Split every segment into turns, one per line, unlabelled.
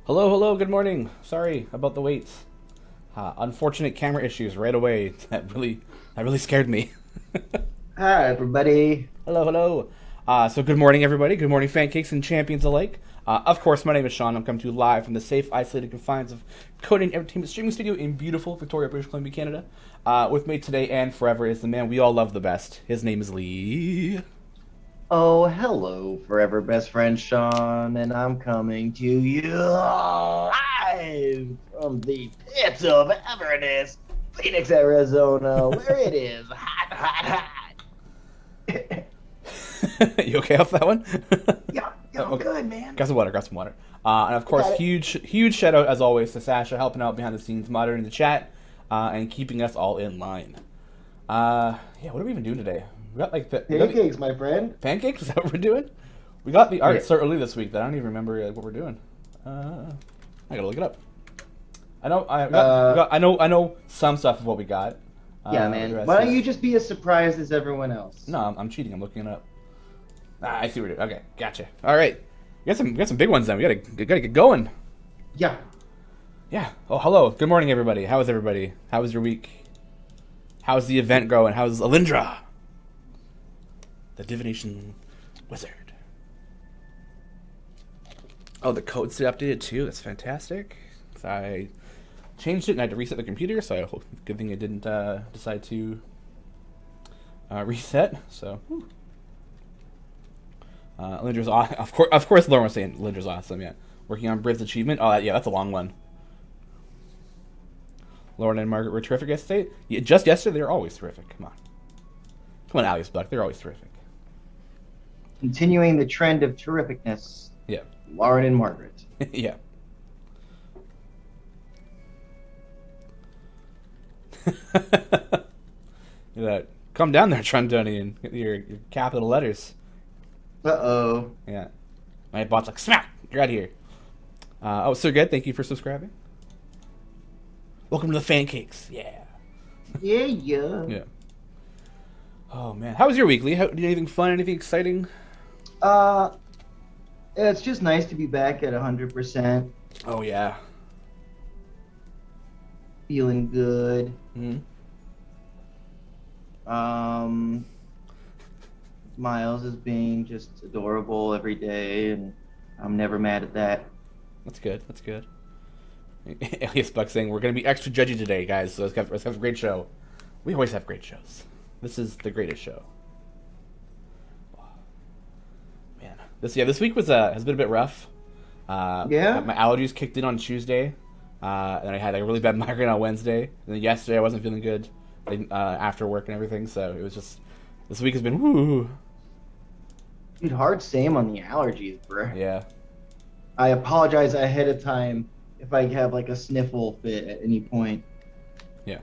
Hello, hello, good morning. Sorry about the wait. Unfortunate camera issues right away. That really scared me.
Hi, everybody.
Hello, hello. So good morning, everybody. Good morning, pancakes and champions alike. Of course, my name is Shawn. I'm coming to you live from the safe, isolated confines of Codename Entertainment Streaming Studio in beautiful Victoria, British Columbia, Canada. With me today and forever is the man we all love the best. His name is Lee.
Oh, hello, forever best friend Shawn, and I'm coming to you live from the pits of Everness, Phoenix, Arizona, where it is hot, hot, hot.
You okay off that one?
Yeah, I'm
Okay.
good, man.
Grab some water, grab some water. And of
I
course,
got it.
huge shout out as always to Sasha helping out behind the scenes, moderating the chat, and keeping us all in line. Yeah, what are we even doing today? We got the
Pancakes, my friend.
pancakes. Is that what we're doing? We got the
Yeah,
art so early this week that I don't even remember what we're doing. I gotta look it up. I know I know some stuff of what we got.
yeah,
The
man.
rest
Why don't
is
you just be as surprised as everyone else?
no. I'm cheating. I'm looking it up. I see what you're doing. Okay, gotcha. All right, we got some big ones then. We gotta get going.
Yeah.
Yeah. Oh, hello. Good morning, everybody. How is everybody? How was your week? How's the event going? How's Alindra, the divination wizard? Oh, the code's updated too. That's fantastic. So I changed it and I had to reset the computer. So I hope good thing I didn't decide to reset. So. Whew. Lindra's awesome. Of course, Lauren was saying Lindra's awesome. Yeah, working on Brid's achievement. Oh, yeah, that's a long one. Lauren and Margaret were terrific yesterday. Yeah, just yesterday, they're always terrific. Come on, Alice Buck. They're always terrific.
Continuing the trend of terrificness,
Yeah,
Lauren and Margaret.
yeah. Come down there, Trundoni, and get your capital letters.
Uh-oh.
Yeah. My bot's like, smack! You're out of here. Oh, so good. Thank you for subscribing. Welcome to the pancakes. Yeah.
Yeah, yeah.
Yeah. Oh man, how was your week, Lee? Did anything fun? Anything exciting?
Uh, it's just nice to be back at 100%,
Oh yeah.
feeling good.
Hmm.
Um, Miles is being just adorable every day, and I'm never mad at that.
That's good. That's good. Alias Buck saying we're gonna be extra judgy today, guys. So let's have a great show. We always have great shows. This is the greatest show. Man, this week has been a bit rough.
Yeah?
My allergies kicked in on Tuesday, and I had a really bad migraine on Wednesday. And then yesterday I wasn't feeling good after work and everything. So it was just this week has been woo.
Dude, hard same on the allergies, bruh.
Yeah.
I apologize ahead of time if I have like a sniffle fit at any point.
Yeah.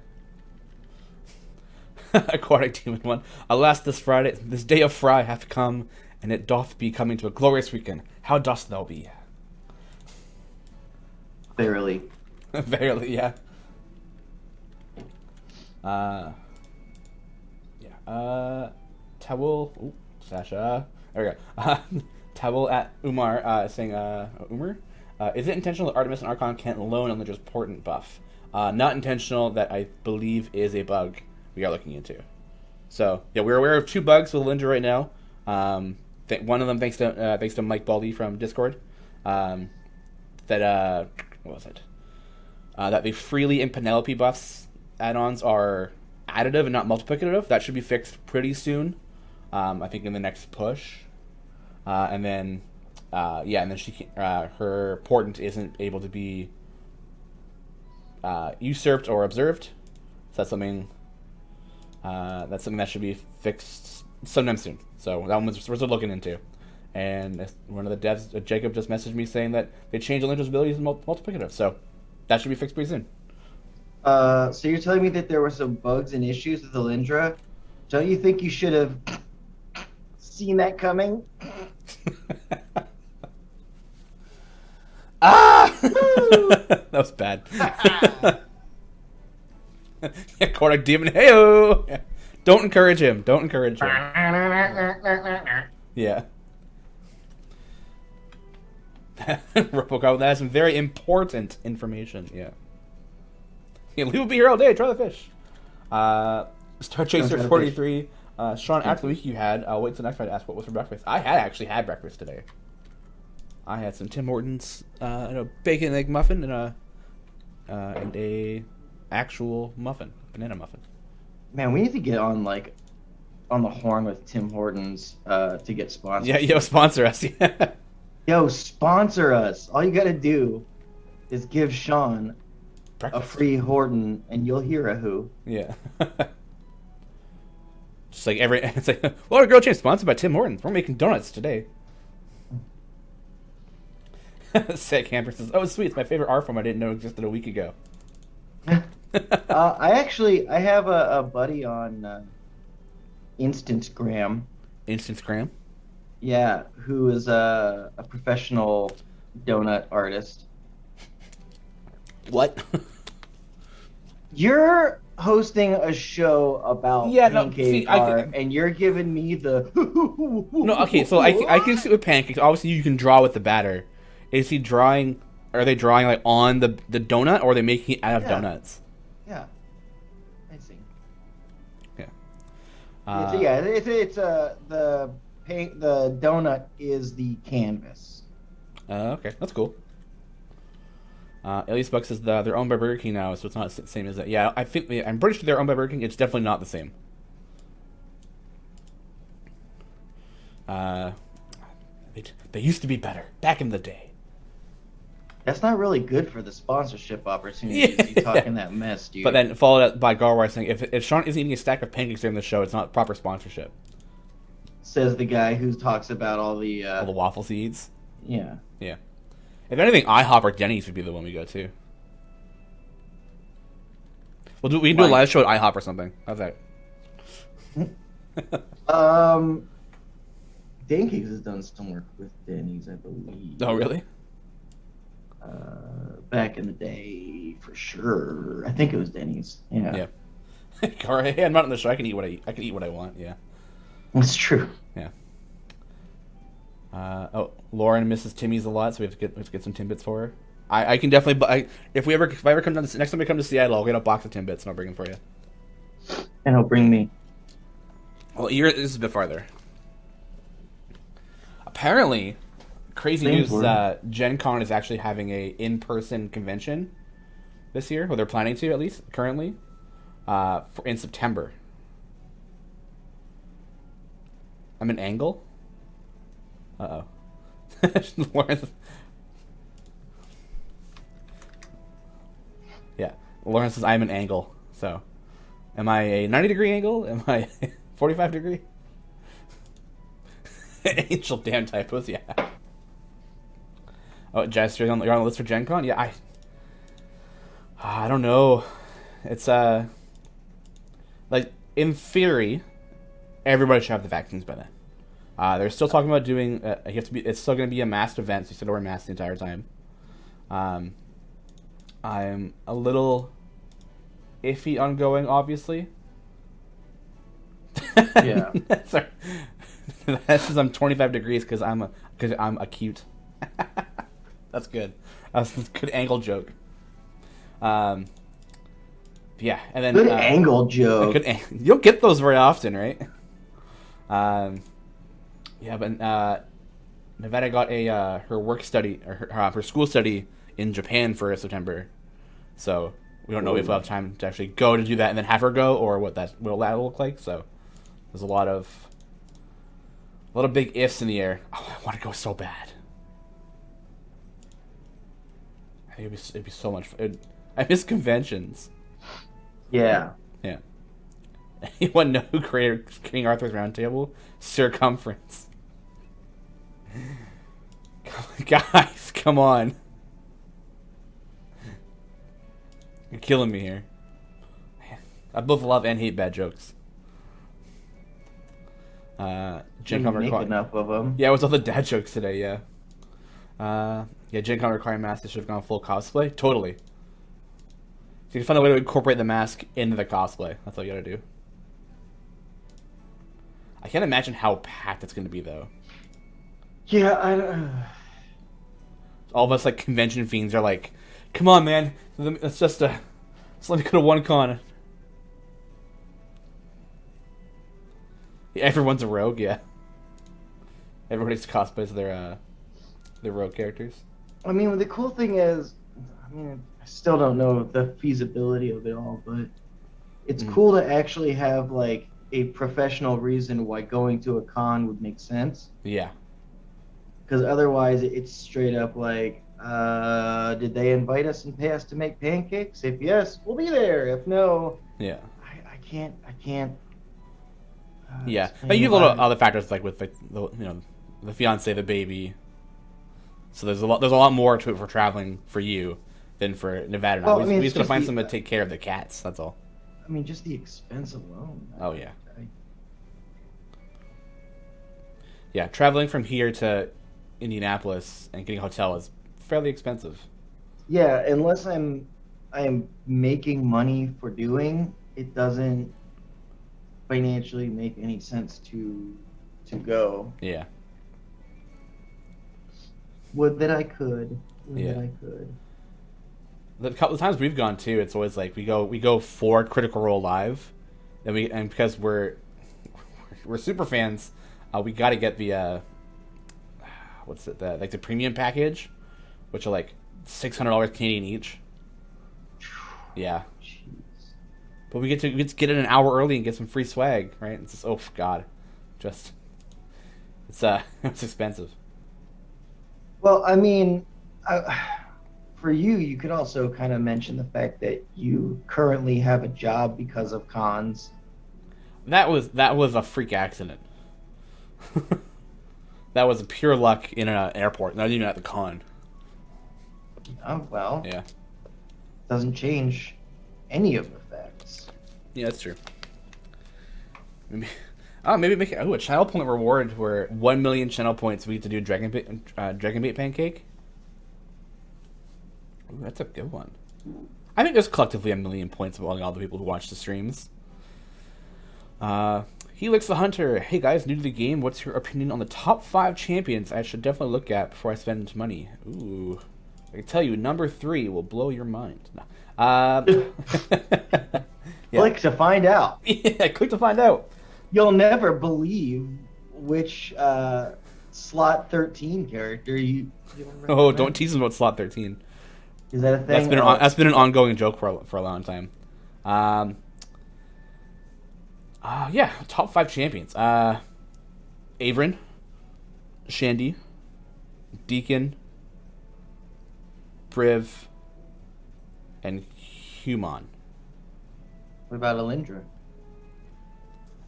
Aquatic Demon 1. Alas, this day of Fry hath come, and it doth be coming to a glorious weekend. How dost thou be?
Barely.
Verily, yeah. Yeah. Towel. Ooh, Sasha. There we go. Towel at Umar saying, Umar? Is it intentional that Artemis and Archon can't loan on the just portent buff? Not intentional, that I believe is a bug we are looking into. So, yeah, we're aware of two bugs with Linda right now. One of them, thanks to Mike Baldy from Discord, what was it? That the Freely and Penelope buffs add-ons are additive and not multiplicative. That should be fixed pretty soon. I think in the next push. And then her portent isn't able to be usurped or observed. So that's something that should be fixed sometime soon. So that one we're still looking into. And one of the devs, Jacob, just messaged me saying that they changed Elindra's abilities in multiplicative. So that should be fixed pretty soon.
So you're telling me that there were some bugs and issues with Alindra? Don't you think you should have seen that coming?
Ah!
Woo!
That was bad. Yeah, Kodak Demon, heyo! Yeah. Don't encourage him. Don't encourage him. Yeah. Robocop, that has some very important information. Yeah. Yeah, Lee will be here all day. Try the fish. Star Chaser 43. Shawn, after the week you had, wait till next Friday to ask what was for breakfast. I had actually had breakfast today. I had some Tim Hortons, and a bacon and egg muffin, and a actual muffin, banana muffin.
Man, we need to get on the horn with Tim Hortons to get sponsored.
Yeah, yo, sponsor us. Yeah.
Yo, sponsor us. All you gotta do is give Shawn
Breakfast.
a free Horton, and you'll hear a who.
Yeah. Just like it's like, well, our Girl Chain sponsored by Tim Hortons. We're making donuts today. Set Camper says, "Oh, sweet! It's my favorite art form. I didn't know existed a week ago."
I have a buddy on Instagram.
Instagram.
Yeah, who is a professional donut artist.
What?
You're hosting a show about pancake art, and you're giving me the
no. Okay, so I can see with pancakes. Obviously, you can draw with the batter. Is he drawing? Are they drawing like on the donut, or are they making it out of donuts?
Yeah, I see.
Yeah.
It's the donut is the canvas.
Okay, that's cool. Elise Buck says they're owned by Burger King now, so it's not the same as that. Yeah, I'm pretty sure they're owned by Burger King. It's definitely not the same. They used to be better back in the day.
That's not really good for the sponsorship opportunities. Yeah. You talking that mess, dude.
But then followed up by Garwar saying, if Shawn isn't eating a stack of pancakes during the show, it's not proper sponsorship.
Says the guy who talks about all the
waffle seeds.
Yeah.
Yeah. If anything, IHOP or Denny's would be the one we go to. We can do a live show at IHOP or something. How's that?
Pancakes has done some work with Denny's, I believe.
Oh, really?
Back in the day, for sure. I think it was Denny's. Yeah.
Hey, I'm not on the show. I can eat what I want. Yeah.
That's true.
Yeah. Lauren misses Timmy's a lot, so we have to get some Timbits for her. I can definitely buy if I ever come down next time I come to Seattle, I'll get a box of Timbits and I'll bring them for you.
And he'll bring me.
Well, this is a bit farther. Apparently, crazy news is that Gen Con is actually having a in-person convention this year, or they're planning to at least currently, in September. I'm an angle. Uh-oh. Lawrence says I'm an angle. So, am I a 90-degree angle? Am I 45-degree? Angel damn typos, yeah. Oh, Jasper, you're on the list for Gen Con? Yeah, I don't know. It's like in theory, everybody should have the vaccines by then. They're still talking about doing. It's still going to be a masked event, so you still wear masks the entire time. I'm a little iffy on going, obviously.
Yeah.
Sorry. That says I'm 25 degrees because I'm acute. That's good. That's a good angle joke. Yeah, and then
good angle joke.
You'll get those very often, right? Yeah, but Nevada got her work study or her school study in Japan for September, so we don't know if we'll have time to actually go to do that and then have her go, or what that'll look like. So there's a lot of big ifs in the air. Oh, I want to go so bad. It'd be so much fun. I miss conventions.
Yeah.
Yeah. You want to know who created King Arthur's Round Table? Circumference. Guys, come on. You're killing me here. I both love and hate bad jokes. Gen Con
make enough of them.
Yeah, it was all the dad jokes today, yeah. Gen Con requiring masks. They should have gone full cosplay. Totally. So you can find a way to incorporate the mask into the cosplay. That's all you gotta do. I can't imagine how packed it's gonna be, though.
Yeah,
All of us like convention fiends are like, come on, man, let's let me go to one con. Yeah, everyone's a rogue, yeah. Everybody's cosplays their rogue characters.
I mean, the cool thing is, I still don't know the feasibility of it all, but it's cool to actually have like a professional reason why going to a con would make sense.
Yeah.
Because otherwise, it's straight up like, did they invite us and pay us to make pancakes? If yes, we'll be there. If no,
yeah,
I can't.
Yeah, but you have a lot of other factors like with the fiance, the baby. So there's a lot more to it for traveling for you than for Nevada.
Well,
we just gotta find someone to take care of the cats. That's all.
I mean, just the expense alone.
Oh yeah. Yeah, traveling from here to Indianapolis and getting a hotel is fairly expensive.
Yeah, unless I'm making money for doing it, doesn't financially make any sense to go.
Yeah.
Would that I could.
That I could. The couple of times we've gone too, it's always like we go for Critical Role Live, and because we're super fans, we got to get the the premium package, which are like $600 Canadian each. Yeah.
Jeez.
But we get to get it an hour early and get some free swag, right? It's just it's expensive.
Well, I mean, for you could also kind of mention the fact that you currently have a job because of cons.
That was a freak accident. That was pure luck in an airport, not even at the con.
Oh, well.
Yeah.
Doesn't change any of the facts.
Yeah, that's true. Maybe make a channel point reward where 1 million channel points we get to do dragon bait pancake. Ooh, that's a good one. I think there's collectively 1 million points among all the people who watch the streams. Helix the Hunter. Hey guys, new to the game. What's your opinion on the top 5 champions I should definitely look at before I spend money? Ooh, I can tell you, number 3 will blow your mind. No. Yeah.
Click to find out.
Yeah, click to find out.
You'll never believe which slot 13 character you
Oh, don't tease them about slot 13.
Is that a thing?
That's been an ongoing joke for a long time. Yeah, top 5 champions. Averin, Shandy, Deacon, Briv, and Human.
What about Alindra?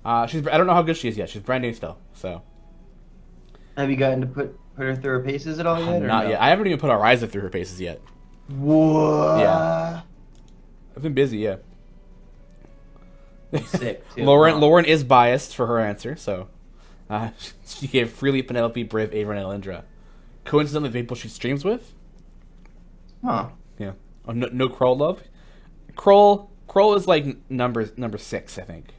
I don't know how good she is yet. She's brand new still, so.
Have you gotten to put her through her paces at all yet?
Not yet. I haven't even put Ariza through her paces yet.
What?
Yeah. I've been busy, yeah.
Sick, too.
Lauren is biased for her answer, so she gave freely Penelope, Briv, Averin, and Alindra. Coincidentally, the people she streams with.
Huh.
Yeah. Oh, no Kroll love. Kroll is like number 6, I think.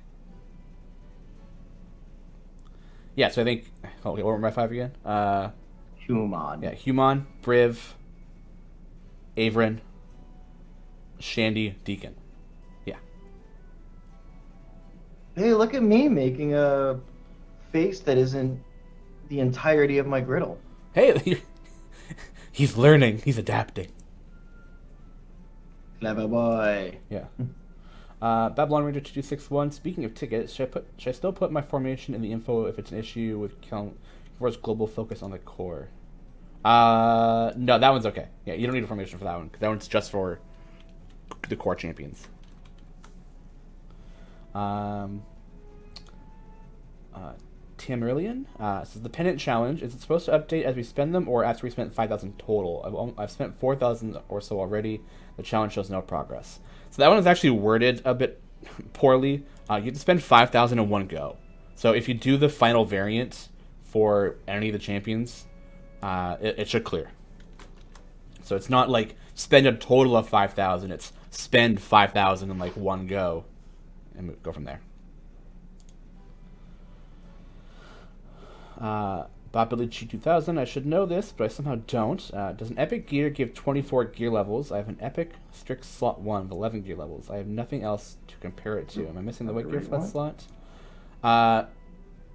Yeah, so I think. Okay, what were my 5 again?
Human.
Yeah, Human, Briv, Averin, Shandy, Deacon. Yeah.
Hey, look at me making a face that isn't the entirety of my griddle.
Hey, he's learning. He's adapting.
Clever boy.
Yeah. Babylon Ranger 2261. Speaking of tickets, should I still put my formation in the info if it's an issue with Calvor's global focus on the core? No, that one's okay. Yeah, you don't need a formation for that one, because that one's just for the core champions. Tamerlian says the pennant challenge, is it supposed to update as we spend them or after we spent 5,000 total? I've spent 4,000 or so already. The challenge shows no progress. So that one is actually worded a bit poorly. You have to spend 5,000 in one go. So if you do the final variant for any of the champions, it should clear. So it's not like spend a total of 5,000. It's spend 5,000 in like one go and go from there. Bopilici 2000. I should know this, but I somehow don't. Does an epic gear give 24 gear levels? I have an epic strict slot 1 with 11 gear levels. I have nothing else to compare it to. Am I missing the white gear for that slot?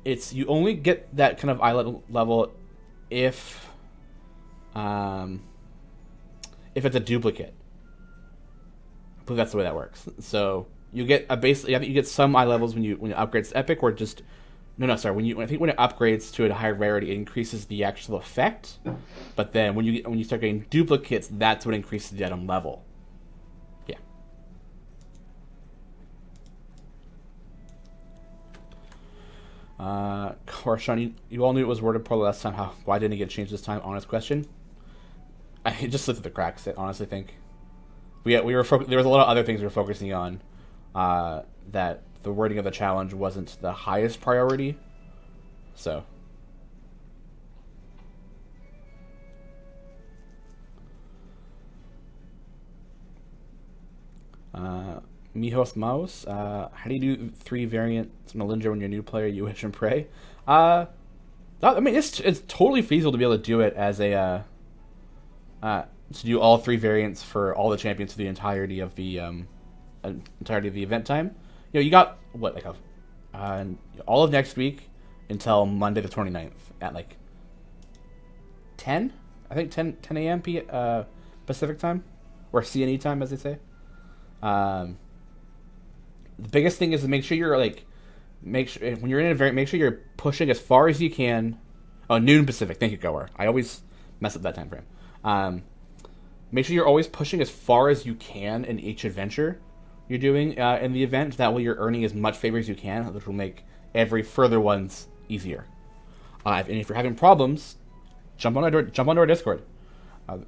It's you only get that kind of eye level if it's a duplicate. I believe that's the way that works. So you get a base. You get some eye levels when you upgrade to epic, or just no. Sorry, when it upgrades to a higher rarity, it increases the actual effect. But then when you start getting duplicates, that's what increases the item level. Yeah. Shawn, you all knew it was worded poorly last time. Why didn't it get changed this time? Honest question. I just slipped through the cracks. I honestly think there was a lot of other things we were focusing on. That the wording of the challenge wasn't the highest priority. So. Mijos Mouse, how do you do 3 variants in Melinda when you're a new player, you wish and pray? I mean, it's totally feasible to be able to do it as a, to do all 3 variants for all the champions for the entirety of the event time. You know, you got, what, like all of next week until Monday the 29th at, like, 10? I think 10 a.m. Pacific time, or CNE time, as they say. The biggest thing is to make sure you're when you're in a variant, make sure you're pushing as far as you can. Oh, noon Pacific. Thank you, Goer. I always mess up that time frame. Make sure you're always pushing as far as you can in each adventure you're doing in the event. That way you're earning as much favor as you can, which will make every further ones easier. And if you're having problems, jump onto our Discord.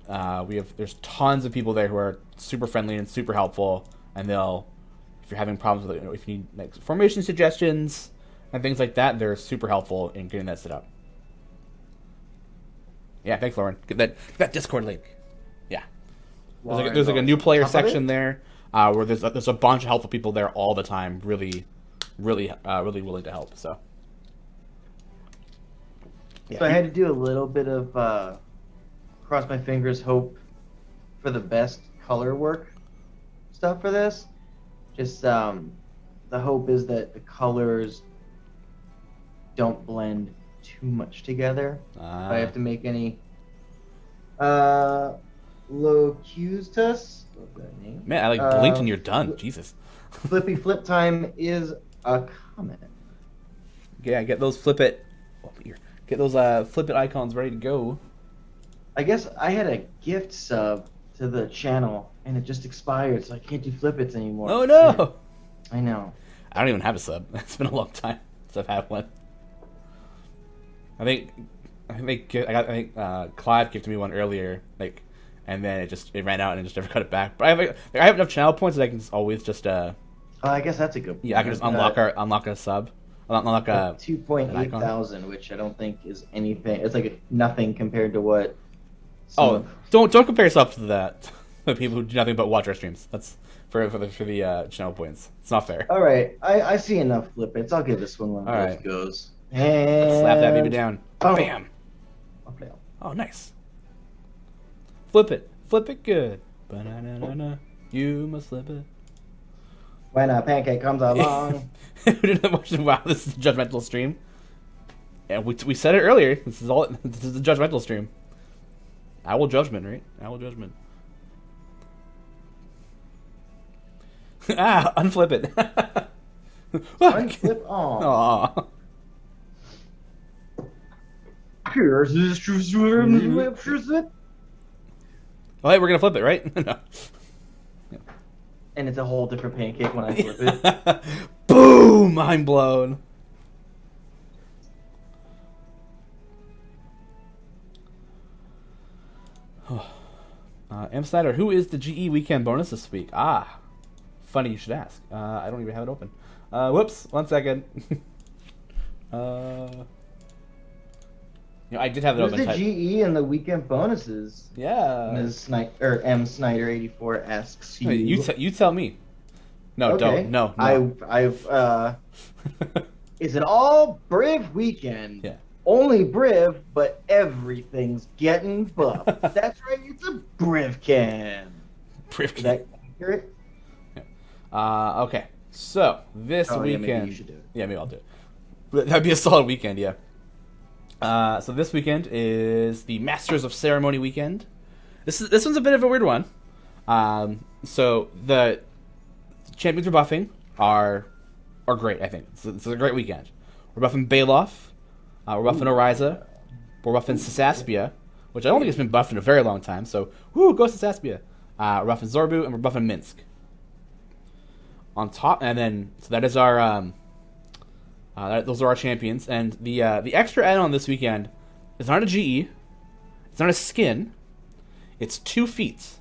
There's tons of people there who are super friendly and super helpful, and if you're having problems with it, if you need like formation suggestions and things like that, they're super helpful in getting that set up. Yeah, thanks, Lauren. Get that Discord link. Yeah, there's like a new player section there where there's a bunch of helpful people there all the time, really willing to help. So. Yeah.
So I had to do a little bit of cross my fingers, hope for the best color work stuff for this. Just the hope is that the colors don't blend too much together. If I have to make any Locutus. What's that name?
Man, I blinked and you're done. Jesus.
Flippy flip time is a comment.
Yeah, get those flip it icons ready to go.
I guess I had a gift sub to the channel and it just expired, so I can't do flip it anymore.
Oh no!
I know.
I don't even have a sub. It's been a long time since I've had one. I think Clive gifted me one earlier, and then it ran out and I just never got it back. But I have enough channel points that I can always just
I guess that's a good point.
Yeah, I can just unlock a sub. Unlock a
2.8 thousand, which I don't think is anything. It's like nothing compared to what.
Don't compare yourself to that. The people who do nothing but watch our streams. That's for the channel points. It's not fair.
All right, I see enough flip it's. I'll give this one of those goes. And
slap that baby down.
Oh.
Bam. Oh, nice. Flip it good. Ba-na-na-na-na. You must flip it.
When a pancake comes along.
Wow, this is a judgmental stream. And we said it earlier. This is a judgmental stream. Owl judgment, right? Owl judgment. Unflip it.
Unflip on.
Aww. Oh, hey, we're gonna flip it, right? No.
And it's a whole different pancake when I flip it.
Boom! Mind blown. M. Snyder, who is the GE weekend bonus this week? Funny you should ask. I don't even have it open. Whoops, 1 second. I did have it open.
Who's the GE and the weekend bonuses?
Yeah.
M. Snyder 84 asks you.
You tell me. No,
okay.
Don't. No.
Is it all Brave Weekend?
Yeah.
Only Briv, but everything's getting buffed. That's right, it's a Briv can.
Briv
Is
can.
that accurate?
Okay. So this
Oh, yeah,
weekend.
maybe you should do it.
Yeah, maybe I'll do it. But that'd be a solid weekend. Yeah. So this weekend is the Masters of Ceremony weekend. This one's a bit of a weird one. So the champions we're buffing are great. I think it's a great weekend. We're buffing Baloth. We're buffing Oriza. We're buffing Sasaspia, which I don't think has been buffed in a very long time. So woo, go Sasaspia. We're buffing Zorbu and we're buffing Minsk. On top, and then so that is our those are our champions. And the extra add-on this weekend is not a GE. It's not a skin. It's 2 feats.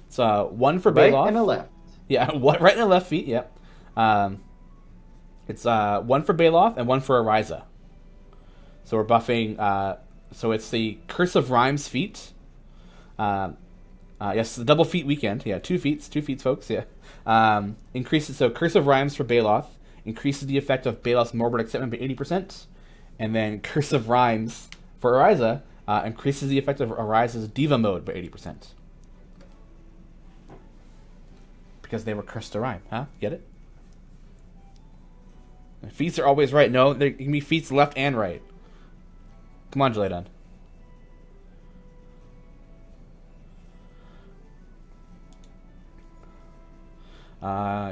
It's one for
Right
Baloth.
and a left.
Yeah, one right and a left feet. Yep. It's one for Baloth and one for Oriza. So we're buffing. So it's the Curse of Rhymes feat. Yes, the double feat weekend. Yeah, 2 feats, folks. Yeah. Increases. So Curse of Rhymes for Baloth increases the effect of Baloth's Morbid Excitement by 80%, and then Curse of Rhymes for Oriza increases the effect of Oriza's Diva mode by 80%. Because they were cursed to rhyme, huh? Get it? And feats are always right. No, there can be feats left and right. Come on, Jaladan.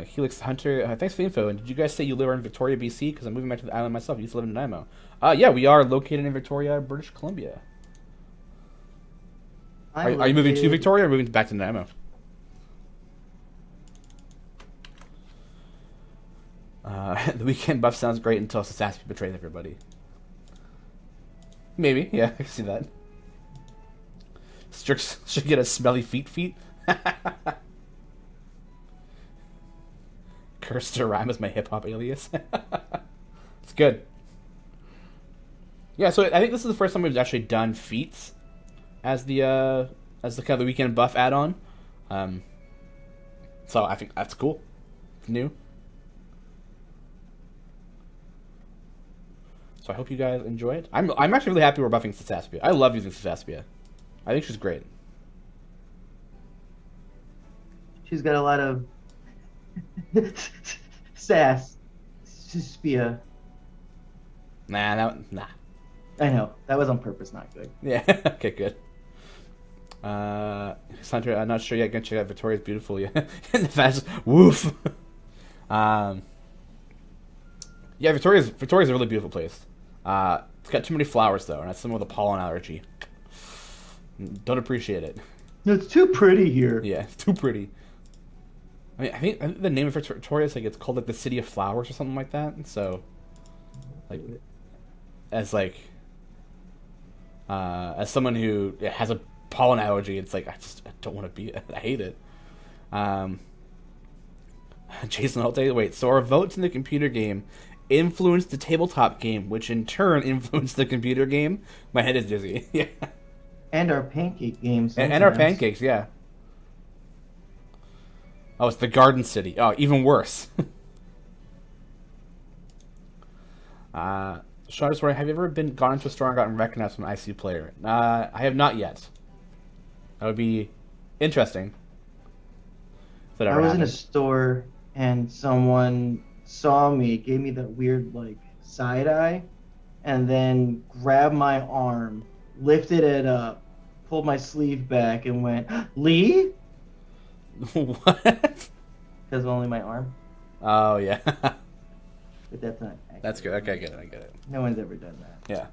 Helix Hunter, thanks for the info. And did you guys say you live in Victoria, BC? Because I'm moving back to the island myself. I used to live in Nanaimo. Yeah, we are located in Victoria, British Columbia. Are you moving to Victoria or moving back to Nanaimo? The weekend buff sounds great until Sasaspia betrays everybody. Maybe, yeah, I can see that. Strix should get a smelly feet. Cursed to rhyme is my hip hop alias. It's good. Yeah, so I think this is the first time we've actually done feats as the kind of the weekend buff add-on. So I think that's cool. It's new. So I hope you guys enjoy it. I'm actually really happy we're buffing Sasaspia. I love using Sasaspia. I think she's great.
She's got a lot of sass. Suspia.
Nah.
I know. That was on purpose, not good.
Yeah, okay, good. Hunter, I'm not sure yet. Gonna check out Victoria's beautiful. Yeah, and the fast woof. Yeah, Victoria's a really beautiful place. It's got too many flowers though, and that's some of the pollen allergy. Don't appreciate it.
It's too pretty here.
Yeah, it's too pretty. I think the name of Victoria is like it's called like the City of Flowers or something like that. And so, like, as someone who has a pollen allergy, it's like I don't want to be. I hate it. Jason, I'll tell you. Wait, so our votes in the computer game influenced the tabletop game, which in turn influenced the computer game. My head is dizzy. Yeah.
And our pancake games.
And our pancakes, yeah. Oh, it's the Garden City. Oh, even worse. Shawn, just wondering, have you ever gone into a store and gotten recognized from an IC player? I have not yet. That would be interesting.
I was in a store and someone saw me, gave me that weird like side eye, and then grabbed my arm, lifted it up, pulled my sleeve back, and went, "Lee?"
What?
Because only my arm.
Oh yeah.
But that's not accurate.
That's good. Okay, I get it.
No one's ever done that.
Yeah.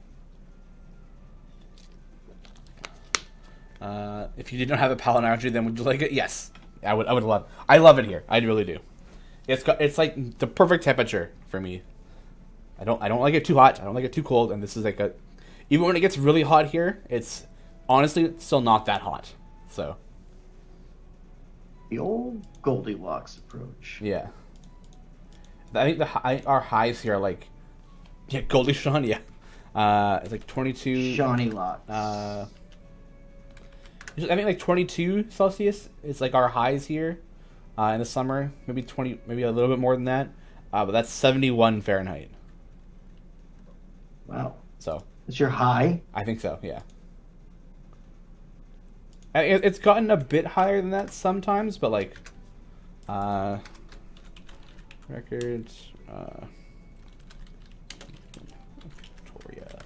If you didn't have a pollen allergy, then would you like it? Yes, I would love. I love it here. I really do. It's like the perfect temperature for me. I don't like it too hot. I don't like it too cold. And this is like even when it gets really hot here, it's honestly still not that hot. So.
The old Goldilocks approach.
Yeah. I think our highs here are like, yeah, Goldie Shawn, yeah. It's like 22.
Shawnee locks.
I think like 22 Celsius is like our highs here in the summer. Maybe 20, maybe a little bit more than that. But that's 71 Fahrenheit.
Wow.
So
It's your high?
I think so, yeah. It's gotten a bit higher than that sometimes, but like, records, Victoria.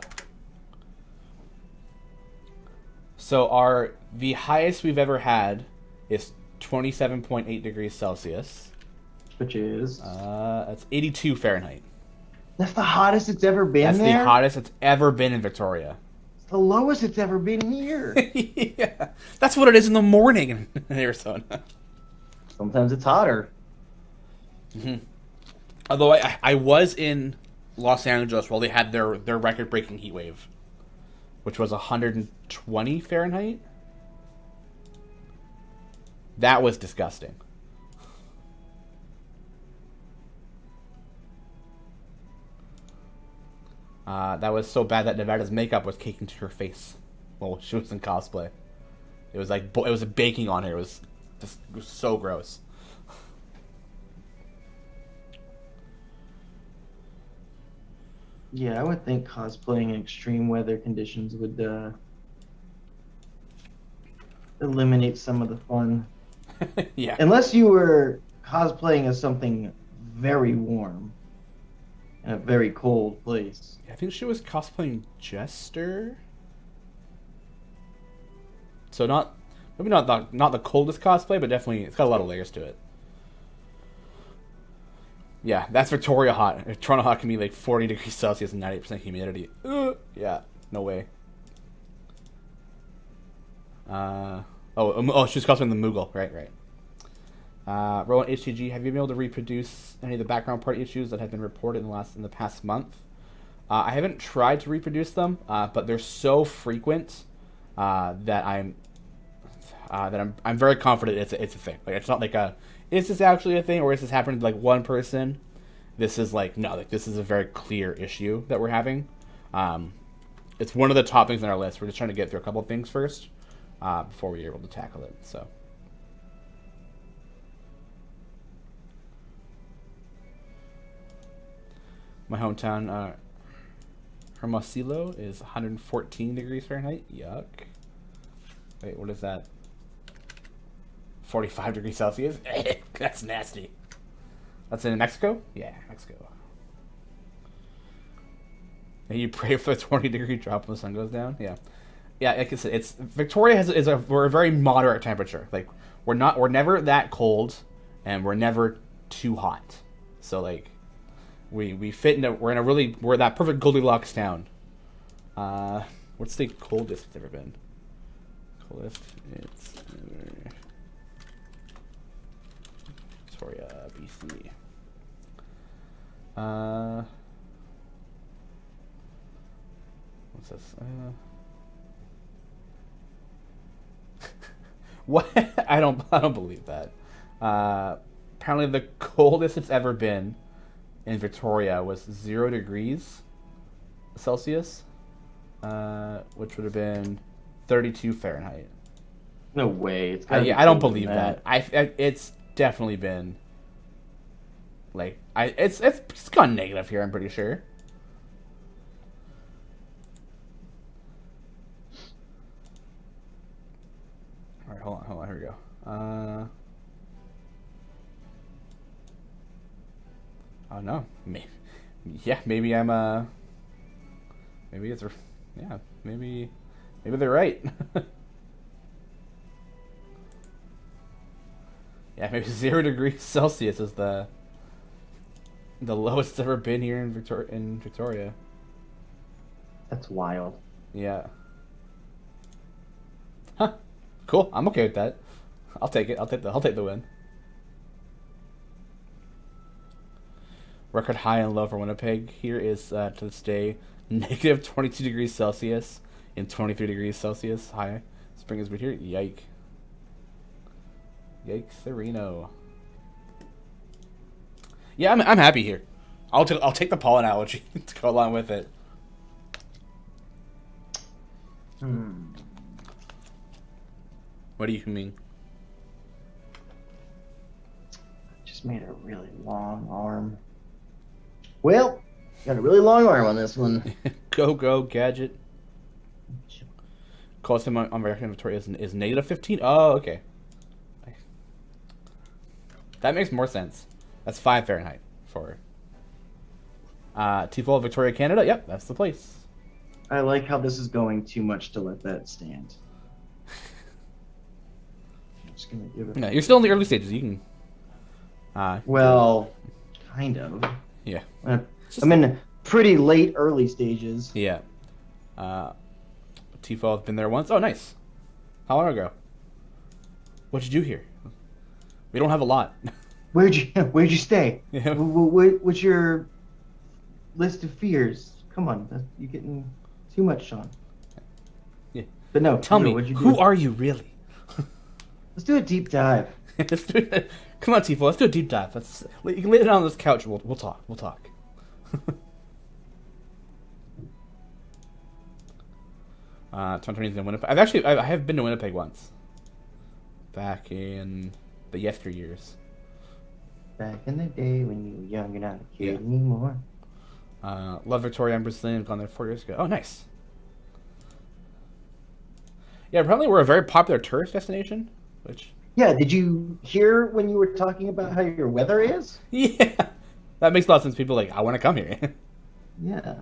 So the highest we've ever had is 27.8 degrees Celsius.
Which is?
That's 82 Fahrenheit.
That's the hottest it's ever been
That's
there?
the hottest it's ever been in Victoria.
It's the lowest it's ever been here.
Yeah, that's what it is in the morning in Arizona.
Sometimes it's hotter.
Mm-hmm. Although I was in Los Angeles while they had their record-breaking heat wave, which was 120 Fahrenheit. That was disgusting. That was so bad that Nevada's makeup was caking to her face while she was in cosplay. It was like it was baking on her. It was so gross.
Yeah, I would think cosplaying in extreme weather conditions would eliminate some of the fun.
Yeah.
Unless you were cosplaying as something very warm in a very cold place.
I think she was cosplaying Jester. So maybe not the coldest cosplay, but definitely it's got a lot of layers to it. Yeah, that's Victoria hot. Toronto hot can be like 40 degrees Celsius and 98% humidity. Yeah, no way. She's cosplaying the Moogle. Right. Rowan HTG, have you been able to reproduce any of the background part issues that have been reported in the past month? I haven't tried to reproduce them, but they're so frequent that I'm very confident it's a thing. Like, it's not like is this actually a thing, or is this happening to like one person? This is like, no, like, this is a very clear issue that we're having. It's one of the top things on our list. We're just trying to get through a couple of things first before we're able to tackle it. So. My hometown, Hermosillo, is 114 degrees Fahrenheit. Yuck. Wait, what is that? 45 degrees Celsius? That's nasty. That's in Mexico? Yeah, Mexico. And you pray for the 20-degree drop when the sun goes down? Yeah. Yeah, like I said, Victoria we're a very moderate temperature. Like, we're never that cold, and we're never too hot. So, like, we fit we're that perfect Goldilocks town. What's the coldest it's ever been? Coldest it's ever... Victoria, BC. What's this? What? I don't believe that. Apparently the coldest it's ever been in Victoria was 0 degrees Celsius, which would have been 32 Fahrenheit.
No way.
I don't believe that. It's definitely been like it's gone negative here. I'm pretty sure. All right, hold on. Here we go. Oh no, maybe I'm maybe it's maybe they're right. Yeah, maybe 0 degrees Celsius is the lowest it's ever been here in Victoria.
That's wild.
Yeah. Huh. Cool. I'm okay with that. I'll take it. I'll take the win. Record high and low for Winnipeg here is to this day negative 22 degrees Celsius and 23 degrees Celsius high. Spring is here. Yikes, Sereno. Yeah, I'm happy here. I'll take the pollen allergy to go along with it. What do you mean?
Just made a really long arm. Well, got a really long arm on this one.
Go gadget. Cost him on my inventory is -15. Oh, okay. That makes more sense. That's 5 Fahrenheit for T-Fall, Victoria, Canada. Yep, that's the place.
I like how this is going too much to let that stand. I'm just gonna give it.
No, you're still in the early stages. You can.
Well, kind of.
Yeah.
I'm in pretty late early stages.
Yeah. T-Fall has been there once. Oh, nice. How long ago? What'd you do here? We don't have a lot.
Where'd you stay?
Yeah.
What's your list of fears? Come on, you're getting too much, Shawn.
Yeah.
But no,
Tell me,
what'd you do?
who are you really?
Let's do a deep dive.
Come on, T-Fall, let's do a deep dive. You can lay down on this couch. We'll talk. We'll talk. Tom Tony's in Winnipeg. I have been to Winnipeg once. Back in the yesteryears.
Back in the day when you were young, you're not a kid
Yeah.
anymore.
Love Victoria and Brazilian. Gone there 4 years ago. Oh, nice. Yeah, apparently we're a very popular tourist destination. Which.
Yeah, did you hear when you were talking about how your weather is?
Yeah, that makes a lot of sense. People are like, I want to come here.
Yeah.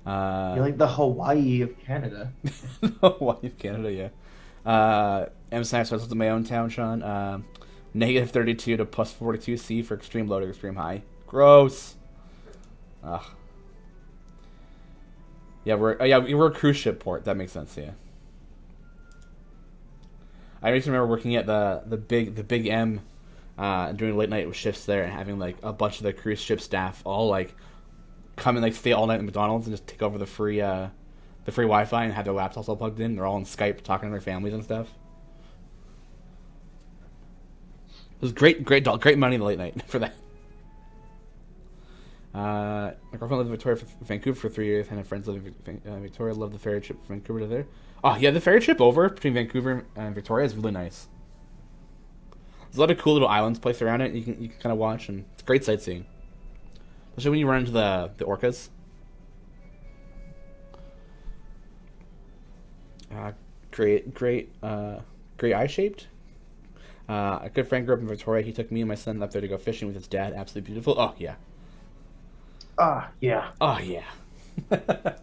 You're like the Hawaii of Canada.
Hawaii of Canada, yeah. M Science starts with my own town, Shawn. -32 to +42 C for extreme low to extreme high. Gross. Ugh. Yeah, we're a cruise ship port. That makes sense, yeah. I used to remember working at the big M, doing late night shifts there and having like a bunch of the cruise ship staff all like come and like stay all night at McDonald's and just take over the free Wi-Fi and have their laptops all plugged in. They're all on Skype talking to their families and stuff. It was great money in the late night for that. My girlfriend lived in Victoria, Vancouver for 3 years, and her friends live in Victoria. Love the ferry trip from Vancouver to there. Oh yeah, the ferry trip over between Vancouver and Victoria is really nice. There's a lot of cool little islands placed around it. You can kind of watch, and it's great sightseeing. Especially when you run into the orcas. Great eye shaped. A good friend grew up in Victoria. He took me and my son up there to go fishing with his dad. Absolutely beautiful. Oh yeah.
Yeah.
Oh yeah. But,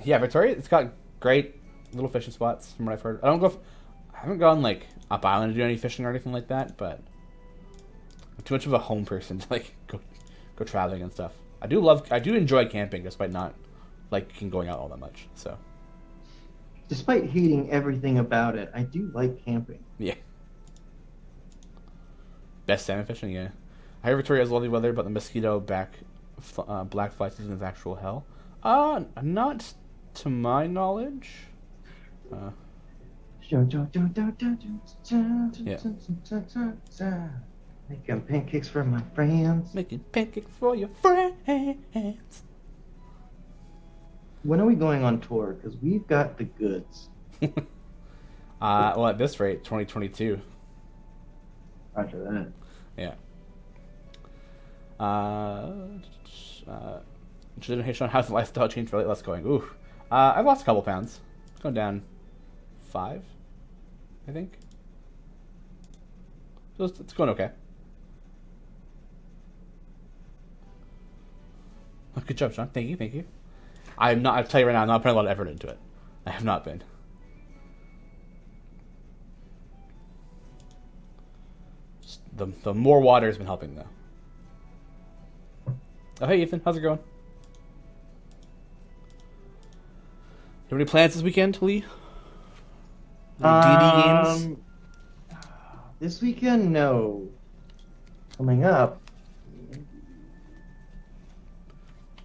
yeah, Victoria. It's got great little fishing spots from what I've heard. I haven't gone like up island to do any fishing or anything like that. But I'm too much of a home person to like go traveling and stuff. I do enjoy camping, despite not liking going out all that much. So.
Despite hating everything about it, I do like camping.
Yeah. Best salmon fishing, yeah. I hear Victoria has lovely weather, but the mosquito black fly season is actual hell. Not to my knowledge.
Yeah. Making pancakes for my friends.
Making pancakes for your friends.
When are we going on tour? Because we've got the goods.
Well, at this rate, 2022.
Roger that.
Yeah. Hey Shawn, how's the lifestyle change for late less going? Ooh. I've lost a couple pounds. Going down 5, I think. So it's going okay. Oh, good job, Shawn. Thank you. I'll tell you right now, I'm not putting a lot of effort into it. I have not been. Just the more water has been helping, though. Oh, hey, Ethan. How's it going? Do you have any plans this weekend, Lee? Any DD games?
This weekend, no. Coming up.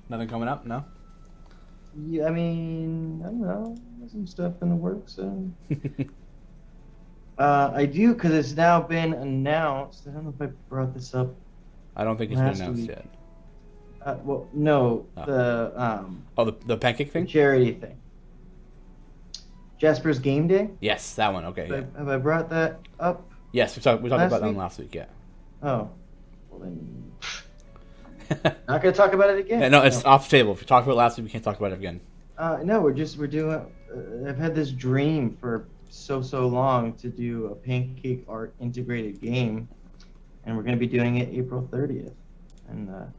Nothing coming up? No?
Yeah, I mean, I don't know. There's some stuff in the works. I do, because it's now been announced. I don't know if I brought this up.
I don't think it's been announced
week.
yet.
Well, no.
Oh. The pancake thing?
The charity thing. Jasper's Game Day?
Yes, that one. Okay.
Have I brought that up?
Yes, we talked about that one last week, yeah.
Oh. Well, then... Not going to talk about it again.
Yeah, no, it's off the table. If we talked about it last week, we can't talk about it again.
No, we're doing. I've had this dream for so long to do a pancake art integrated game, and we're going to be doing it April 30th, and I'm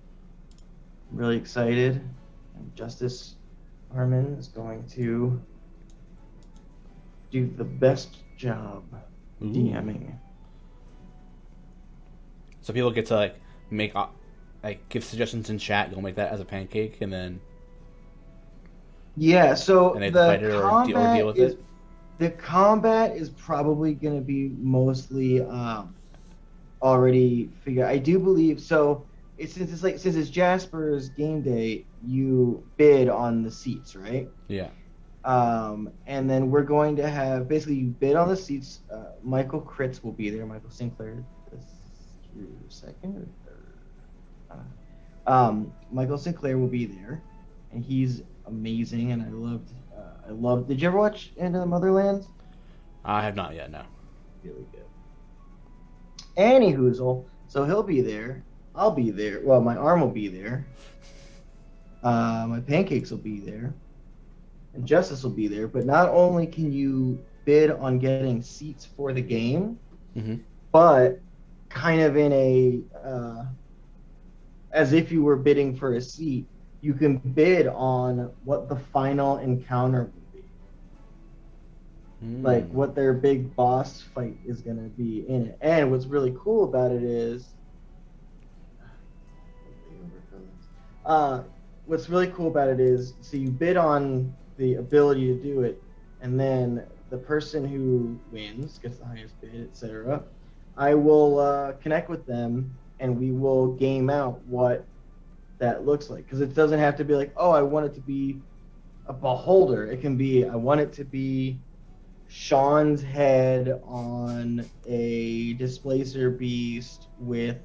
really excited. And Justice Harmon is going to do the best job
Ooh.
DMing.
So people get to like make like give suggestions in chat. You'll make that as a pancake, and then
Yeah, so
and they have to fight it or deal with it.
The combat is probably going to be mostly already figured. I do believe so. Since it's Jasper's game day, you bid on the seats, right?
Yeah.
And then we're going to have basically you bid on the seats. Michael Kritz will be there. Michael Sinclair, second or third. Michael Sinclair will be there, and he's amazing. And I loved. Did you ever watch Into the Motherland?
I have not yet. No.
Really good. Any Hoozle, so he'll be there. I'll be there. Well, my arm will be there. My pancakes will be there. And Justice will be there. But not only can you bid on getting seats for the game, but kind of in a as if you were bidding for a seat, you can bid on what the final encounter will be. Like what their big boss fight is going to be in it. And what's really cool about it is so you bid on the ability to do it, and then the person who wins gets the highest bid, etc. I will connect with them, and we will game out what that looks like. Because it doesn't have to be like, oh, I want it to be a beholder. It can be, I want it to be Shawn's head on a displacer beast with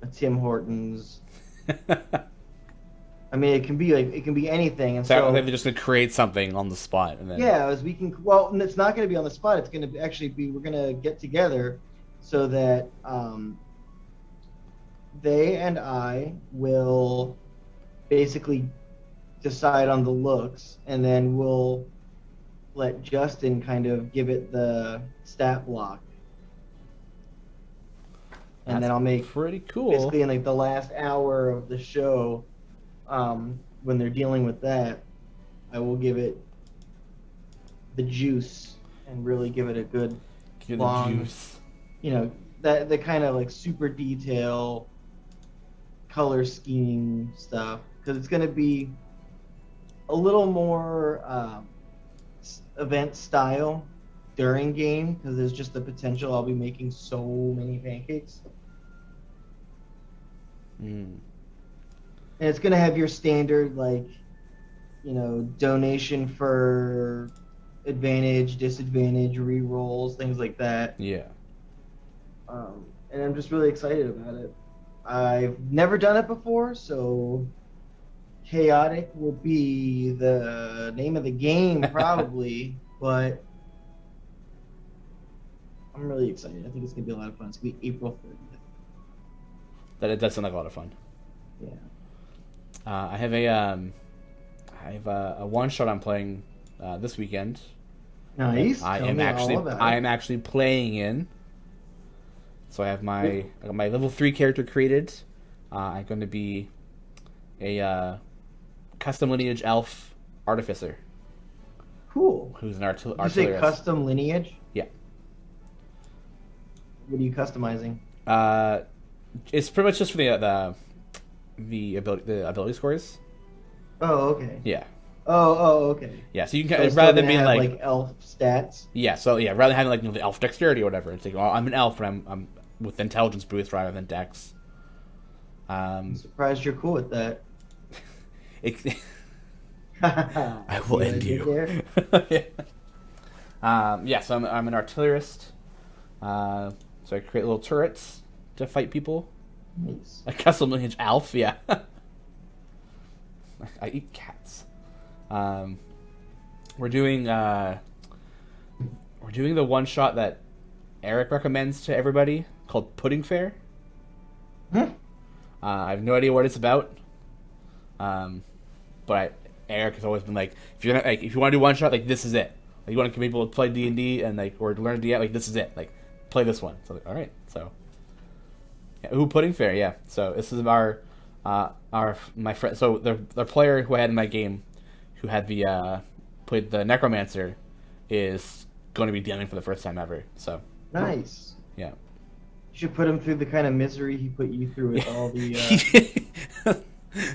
a Tim Hortons. I mean, it can be anything. And so
they're just gonna create something on the spot, and then
as we can. Well, it's not going to be on the spot. It's going to actually be. We're going to get together so that they and I will basically decide on the looks, and then we'll let Justin kind of give it the stat block. And then I'll make
pretty cool.
Basically, in like the last hour of the show, when they're dealing with that, I will give it the juice and really give it a good long,
juice.
You know, that the kind of like super detail, color scheming stuff, because it's going to be a little more event style during game, because there's just the potential I'll be making so many pancakes. And it's going to have your standard, like, you know, donation for advantage, disadvantage, re-rolls, things like that.
Yeah.
And I'm just really excited about it. I've never done it before, so chaotic will be the name of the game probably, but I'm really excited. I think it's going to be a lot of fun. It's going to be April 30th.
That does sound like a lot of fun.
Yeah.
I have a one shot I'm playing this weekend.
Nice.
I am actually playing in. So I have my level 3 character created. I'm going to be a custom lineage elf artificer.
Cool.
Who's an artillerist.
Did you say custom lineage?
Yeah.
What are you customizing?
It's pretty much just for the ability scores.
Oh, okay.
Yeah.
Oh, okay.
Yeah, so you can rather than being
like elf stats.
Yeah, so yeah, rather than having like the elf dexterity or whatever, it's like, well, I'm an elf, but I'm with intelligence boost rather than dex.
I'm surprised you're cool with that.
I will end you. Yeah, so I'm an artillerist. So I create little turrets to fight people.
Nice. A
custom lineage elf, yeah. I eat cats. We're doing the one shot that Eric recommends to everybody called Pudding Fair. I have no idea what it's about, but Eric has always been like, if you want to do one shot, like this is it. Like, you want to be able to play D&D and like or learn D, like this is it. Like play this one. So like, all right, so yeah, Ooh, Pudding Fair, yeah. So this is my friend. So the player who I had in my game, who had the played the Necromancer, is going to be DMing for the first time ever. So
nice.
Yeah.
You should put him through the kind of misery he put you through with all the.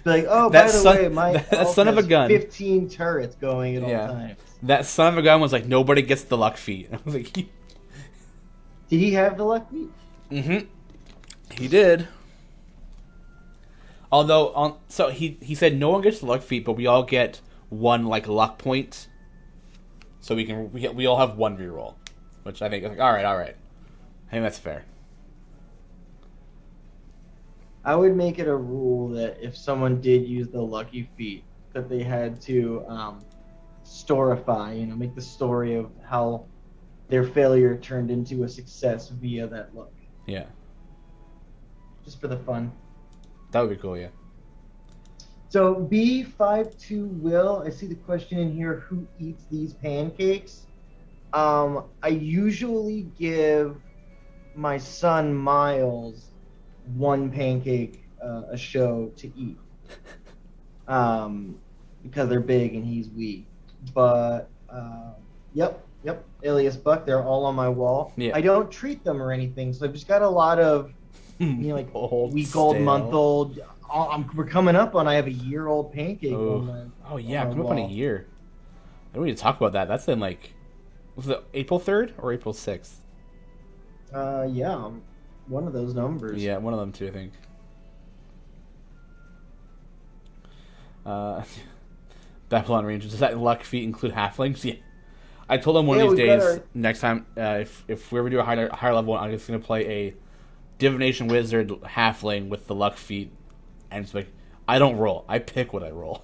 Like, oh, by the way, my
son of a gun,
15 turrets going at all times.
That son of a gun was like, nobody gets the luck feat. I was like,
did he have the luck feat?
Mm-hmm. He did. Although, so he said no one gets the luck feat, but we all get one like luck point. So we all have one reroll, which I think is like all right. I think that's fair.
I would make it a rule that if someone did use the lucky feat, that they had to storify, make the story of how their failure turned into a success via that luck.
Yeah.
Just for the fun.
That would be cool, yeah.
So B52 Will, I see the question in here, who eats these pancakes? I usually give my son Miles one pancake a show to eat. Because they're big and he's wee. But yep, Alias Buck, they're all on my wall.
Yeah.
I don't treat them or anything, so I've just got a lot of like week-old, month-old. We're coming up on. I have a year-old pancake.
Oh yeah, coming up on a year. I don't need to talk about that. That's in like, was it April 3rd or April 6th?
Yeah, one of those numbers.
Yeah, one of them too, I think. Babylon Rangers. Does that luck feat include halflings? Yeah. I told him one of these days, next time, if we ever do a higher level one, I'm just going to play a Divination Wizard halfling with the luck feat. And it's like, I don't roll. I pick what I roll.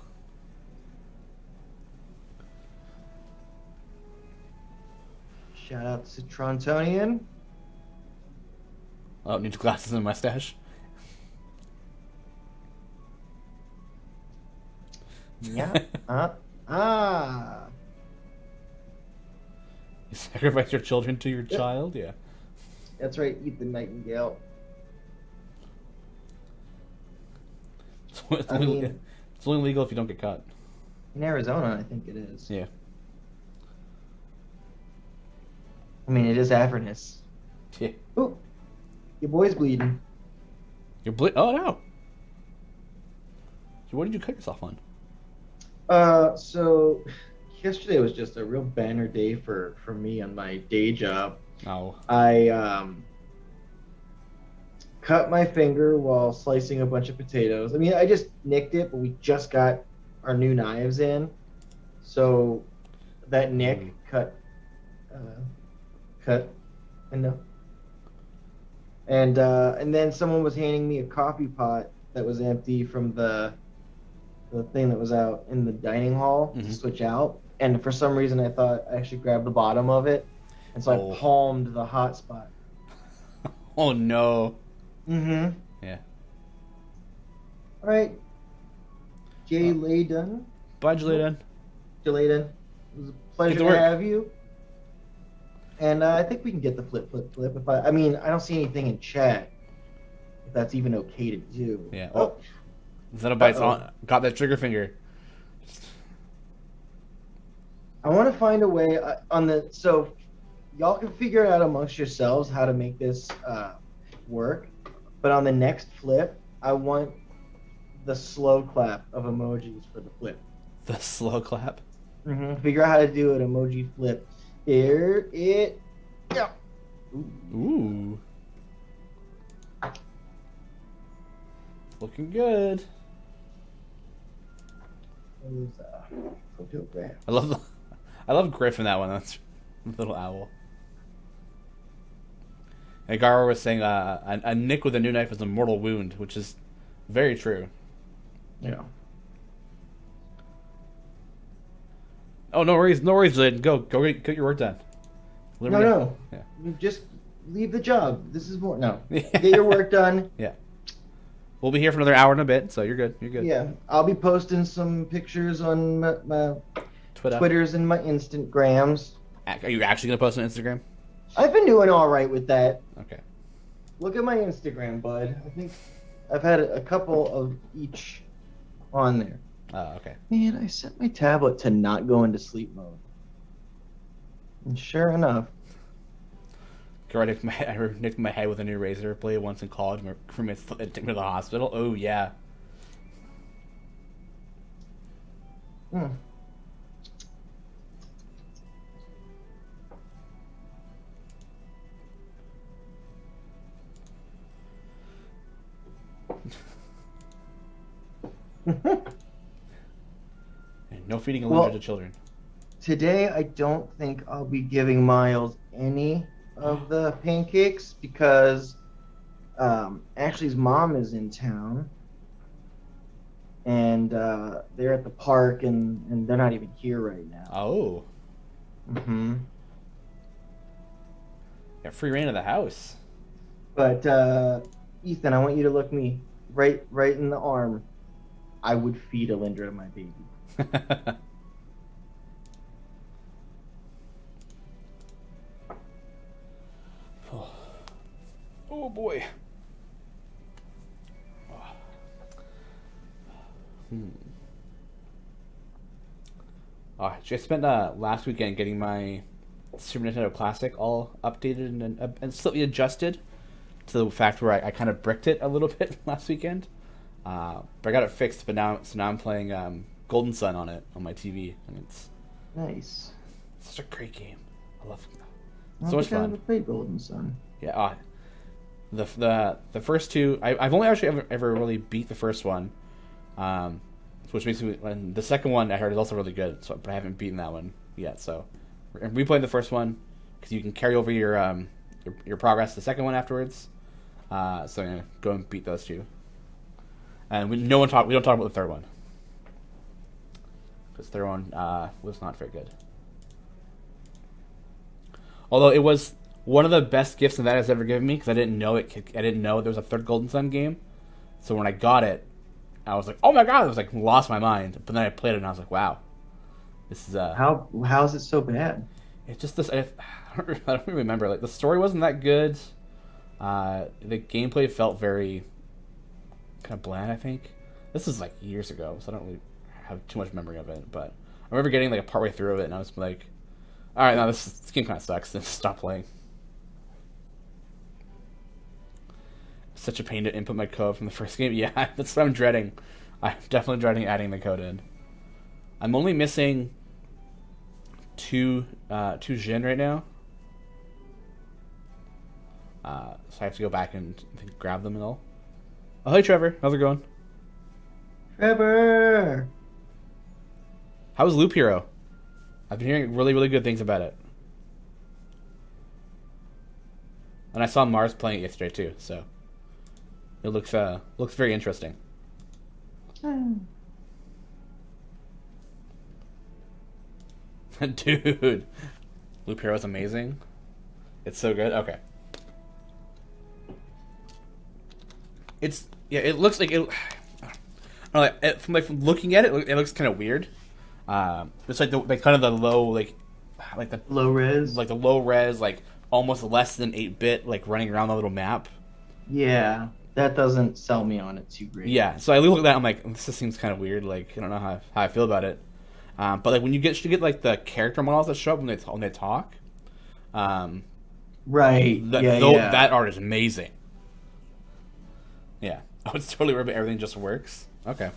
Shout out to Trontonian.
Oh, needs glasses and a mustache.
Yeah.
You sacrifice your children to your child? Yeah.
That's right, eat the nightingale.
It's only legal if you don't get caught.
In Arizona, I think it is.
Yeah.
I mean, it is Avernus.
Yeah.
Ooh, your boy's bleeding.
Oh, no. So what did you cut yourself on?
So yesterday was just a real banner day for me on my day job.
Oh.
I cut my finger while slicing a bunch of potatoes. I mean, I just nicked it, but we just got our new knives in, so that nick cut enough. And then someone was handing me a coffee pot that was empty from the thing that was out in the dining hall to switch out. And for some reason, I thought I should grab the bottom of it, and so I palmed the hot spot.
Oh no.
Mm-hmm.
Yeah.
All right. Jay Layden.
Bye, Layden.
Jay Layden. It was a pleasure to have you. And I think we can get the flip. I mean, I don't see anything in chat. If that's even okay to do.
Yeah. Oh. Xenobites got that trigger finger.
I want to find a way so y'all can figure it out amongst yourselves how to make this work. But on the next flip, I want the slow clap of emojis for the flip.
The slow clap?
Mm-hmm. Figure out how to do an emoji flip. Here it go.
Ooh. Looking good.
Photograph.
I love Griff in that one. That's a little owl. And Gara was saying a nick with a new knife is a mortal wound, which is very true.
Yeah.
Oh, no worries, Lyd. Go get your work done.
No. Yeah. Just leave the job. This is more. No. Get your work done.
Yeah. We'll be here for another hour and a bit, so you're good. You're good.
Yeah, I'll be posting some pictures on my
Twitter.
Twitters and my Instagrams.
Are you actually gonna post on Instagram?
I've been doing all right with that.
Okay.
Look at my Instagram, bud. I think I've had a couple of each on there.
Oh, okay.
Man, I set my tablet to not go into sleep mode. And sure enough.
I nicked my head with a new razor blade once in college. My roommates took me to the hospital. Oh, yeah.
Hmm.
And no feeding allergic to children.
Today, I don't think I'll be giving Miles any of the pancakes because Ashley's mom is in town. And they're at the park, and they're not even here right now.
Oh.
Mm-hmm.
Got free reign of the house.
But, Ethan, I want you to look me right in the arm. I would feed Alindra my baby.
Oh boy. I spent last weekend getting my Super Nintendo Classic all updated and slightly adjusted to the fact where I kind of bricked it a little bit last weekend. But I got it fixed. But now I'm playing Golden Sun on it on my TV, and it's
Nice.
such a great game. I love it.
I
So much
never
fun.
played Golden Sun.
Yeah. The first two, I've only actually ever really beat the first one, which makes me. And the second one I heard is also really good. So, but I haven't beaten that one yet. So, we played the first one because you can carry over your progress to the second one afterwards. So I'm gonna go and beat those two. And we don't talk about the third one because the third one was not very good. Although it was one of the best gifts that has ever given me because I didn't know there was a third Golden Sun game. So when I got it, I was like, "Oh my god!" I was like, lost my mind. But then I played it and I was like, "Wow, this is
How is it so bad?
It's just this. I don't really remember. Like the story wasn't that good. The gameplay felt very kind of bland. I think this is like years ago, so I don't really have too much memory of it. But I remember getting like a partway through of it, and I was like, "All right, now this game kind of sucks." Then stop playing. Such a pain to input my code from the first game. Yeah, that's what I'm dreading. I'm definitely dreading adding the code in. I'm only missing two Jin right now. So I have to go back and I think, grab them and all. Oh, hey Trevor, how's it going?
Trevor!
How's Loop Hero? I've been hearing really, really good things about it. And I saw Mars playing it yesterday too, so it looks very interesting. Dude, Loop Hero is amazing. It's so good. Okay. It looks like it. I don't know, from looking at it, it looks kind of weird. It's like the kind of the low like the
Low res.
like the low res, like almost less than 8-bit, like running around the little map.
Yeah, that doesn't sell me on it too great.
Yeah, so I look at that, I'm like, this just seems kind of weird. Like I don't know how I feel about it. But like when you get like the character models that show up when they talk.
Right.
That art is amazing. Yeah, I would totally rip it. Everything just works. Okay.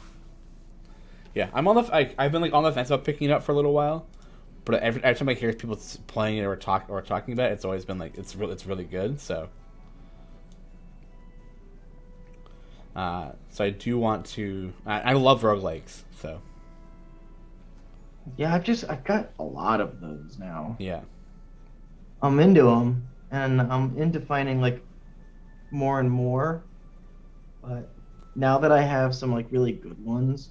Yeah, I've been like on the fence about picking it up for a little while, but every time I hear people playing it or talking about it, it's always been like it's really good. So, so I do want to. I love roguelikes, so.
Yeah, I've got a lot of those now.
Yeah.
I'm into them, and I'm into finding like more and more. But now that I have some like really good ones,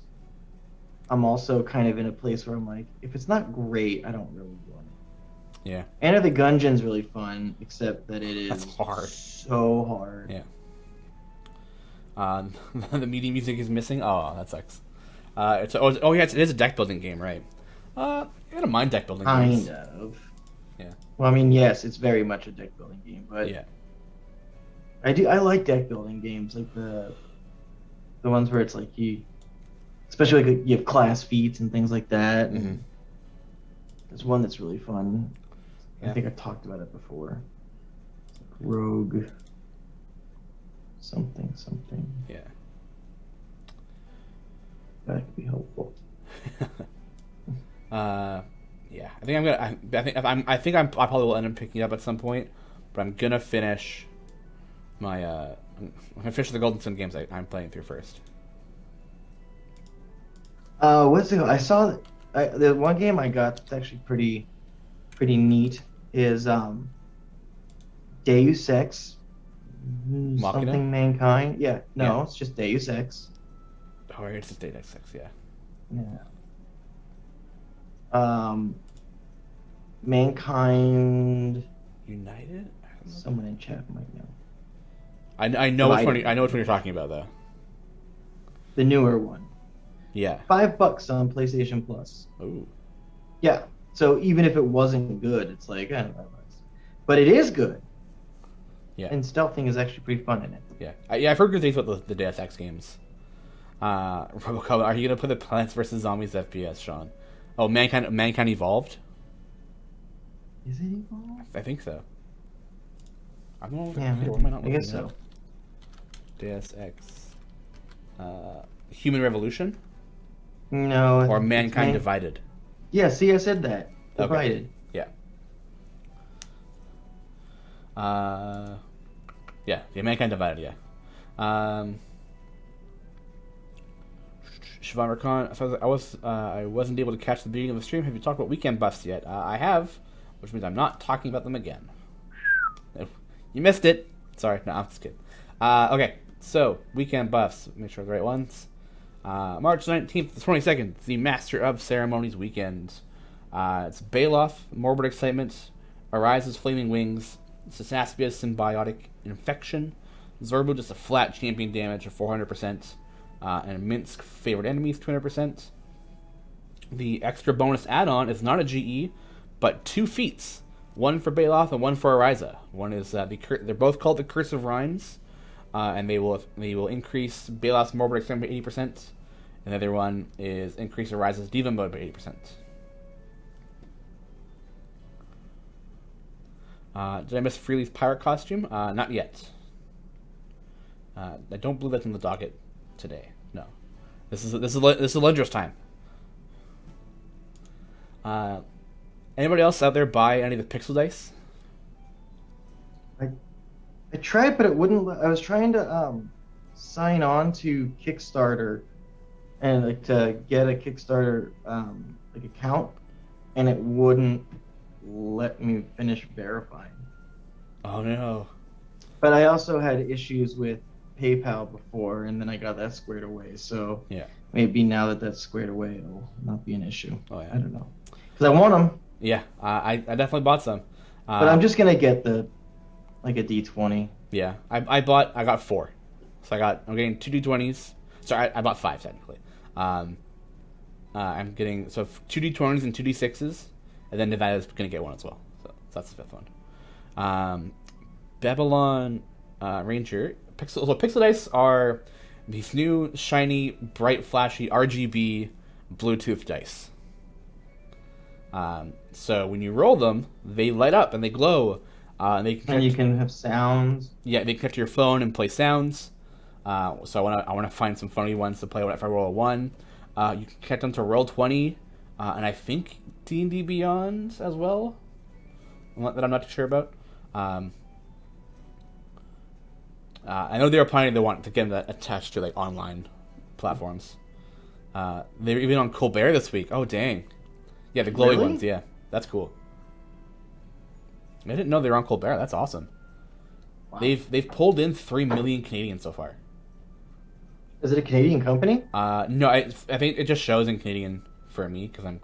I'm also kind of in a place where I'm like, if it's not great, I don't really want it.
Yeah.
Enter the Gungeon's really fun, except that it is
That's hard.
so hard.
Yeah. The media music is missing. Oh, that sucks. It is a deck building game, right? I don't mind deck building games.
Kind of.
Yeah.
Well, I mean, yes, it's very much a deck building game, but
Yeah.
I like deck building games, like the ones where it's like especially like you have class feats and things like that. And
Mm-hmm.
there's one that's really fun.
Yeah.
I think I talked about it before. It's like Rogue something.
Yeah.
That could be helpful.
Yeah. I think I probably will end up picking it up at some point, but I'm gonna finish my I'm gonna finish the Golden Sun games I'm playing through first.
I saw the one game I got that's actually pretty neat is Deus Ex
Machina?
something Mankind. Yeah, no,
Yeah.
it's just Deus Ex.
Oh, it's just Data 6, yeah.
Yeah. Mankind.
United?
Someone in chat might know.
I know which one. I know which one you're talking about, though.
The newer one.
Yeah.
$5 on PlayStation Plus.
Ooh.
Yeah. So even if it wasn't good, it's like, I don't know. But it is good.
Yeah.
And stealthing is actually pretty fun in it.
Yeah. I've heard good things about the Deus Ex games. Robocop, are you gonna put the Plants vs Zombies FPS, Shawn? Oh, Mankind Evolved.
Is it evolved?
I think so. I'm not.
Yeah,
I
I guess so.
Deus Ex. Human Revolution
No.
or
it's
Mankind Divided.
Yeah, see, I said that. Divided.
Yeah. Yeah, Mankind Divided. Yeah. Siobhan Rakan, so I wasn't able to catch the beginning of the stream. Have you talked about weekend buffs yet? I have, which means I'm not talking about them again. You missed it. Sorry, no, I'm just kidding. Okay, so weekend buffs. Make sure the right ones. March 19th to 22nd, the Master of Ceremonies weekend. It's Baloth, Morbid Excitement, Arise's Flaming Wings, Sasaspia's Symbiotic Infection, Zorbo just a flat champion damage of 400%, and Minsk Favorite Enemies 200%. The extra bonus add-on is not a GE, but 2 feats. One for Baloth and one for Ariza. One is they're both called the Curse of Rhymes, and they will increase Baloth's Morbid Excitement by 80%, and the other one is increase Ariza's Diva Mode by 80%. Did I miss Freely's pirate costume? Not yet. I don't believe that's in the docket today. No, this is Lendra's time. Anybody else out there buy any of the pixel dice?
I tried, but it wouldn't. I was trying to sign on to Kickstarter and like to get a Kickstarter like account, and it wouldn't let me finish verifying.
Oh no!
But I also had issues with PayPal before, and then I got that squared away. So
Yeah.
maybe now that that's squared away, it'll not be an issue.
Oh yeah.
I don't know, because I want them.
Yeah, I definitely bought some.
But I'm just gonna get a D20.
Yeah, I got 4, so I'm getting 2 D20s. Sorry, I bought 5 technically. I'm getting 2 D20s and 2 D6s, and then Nevada's gonna get 1 as well. So that's the 5th one. Babylon Ranger pixel dice are these new shiny, bright, flashy RGB Bluetooth dice. So when you roll them, they light up and they glow. And
you can have sounds.
Yeah, they connect to your phone and play sounds. So I wanna find some funny ones to play if I roll a 1. You can connect them to Roll20, and I think D&D Beyond as well. That I'm not too sure about. I know there are plenty that want to get that attached to like online platforms. They were even on Colbert this week. Oh dang! Yeah, the glowy ones. Yeah, that's cool. I didn't know they were on Colbert. That's awesome. Wow. They've pulled in 3 million Canadian so far.
Is it a Canadian company?
No, I think it just shows in Canadian for me because I'm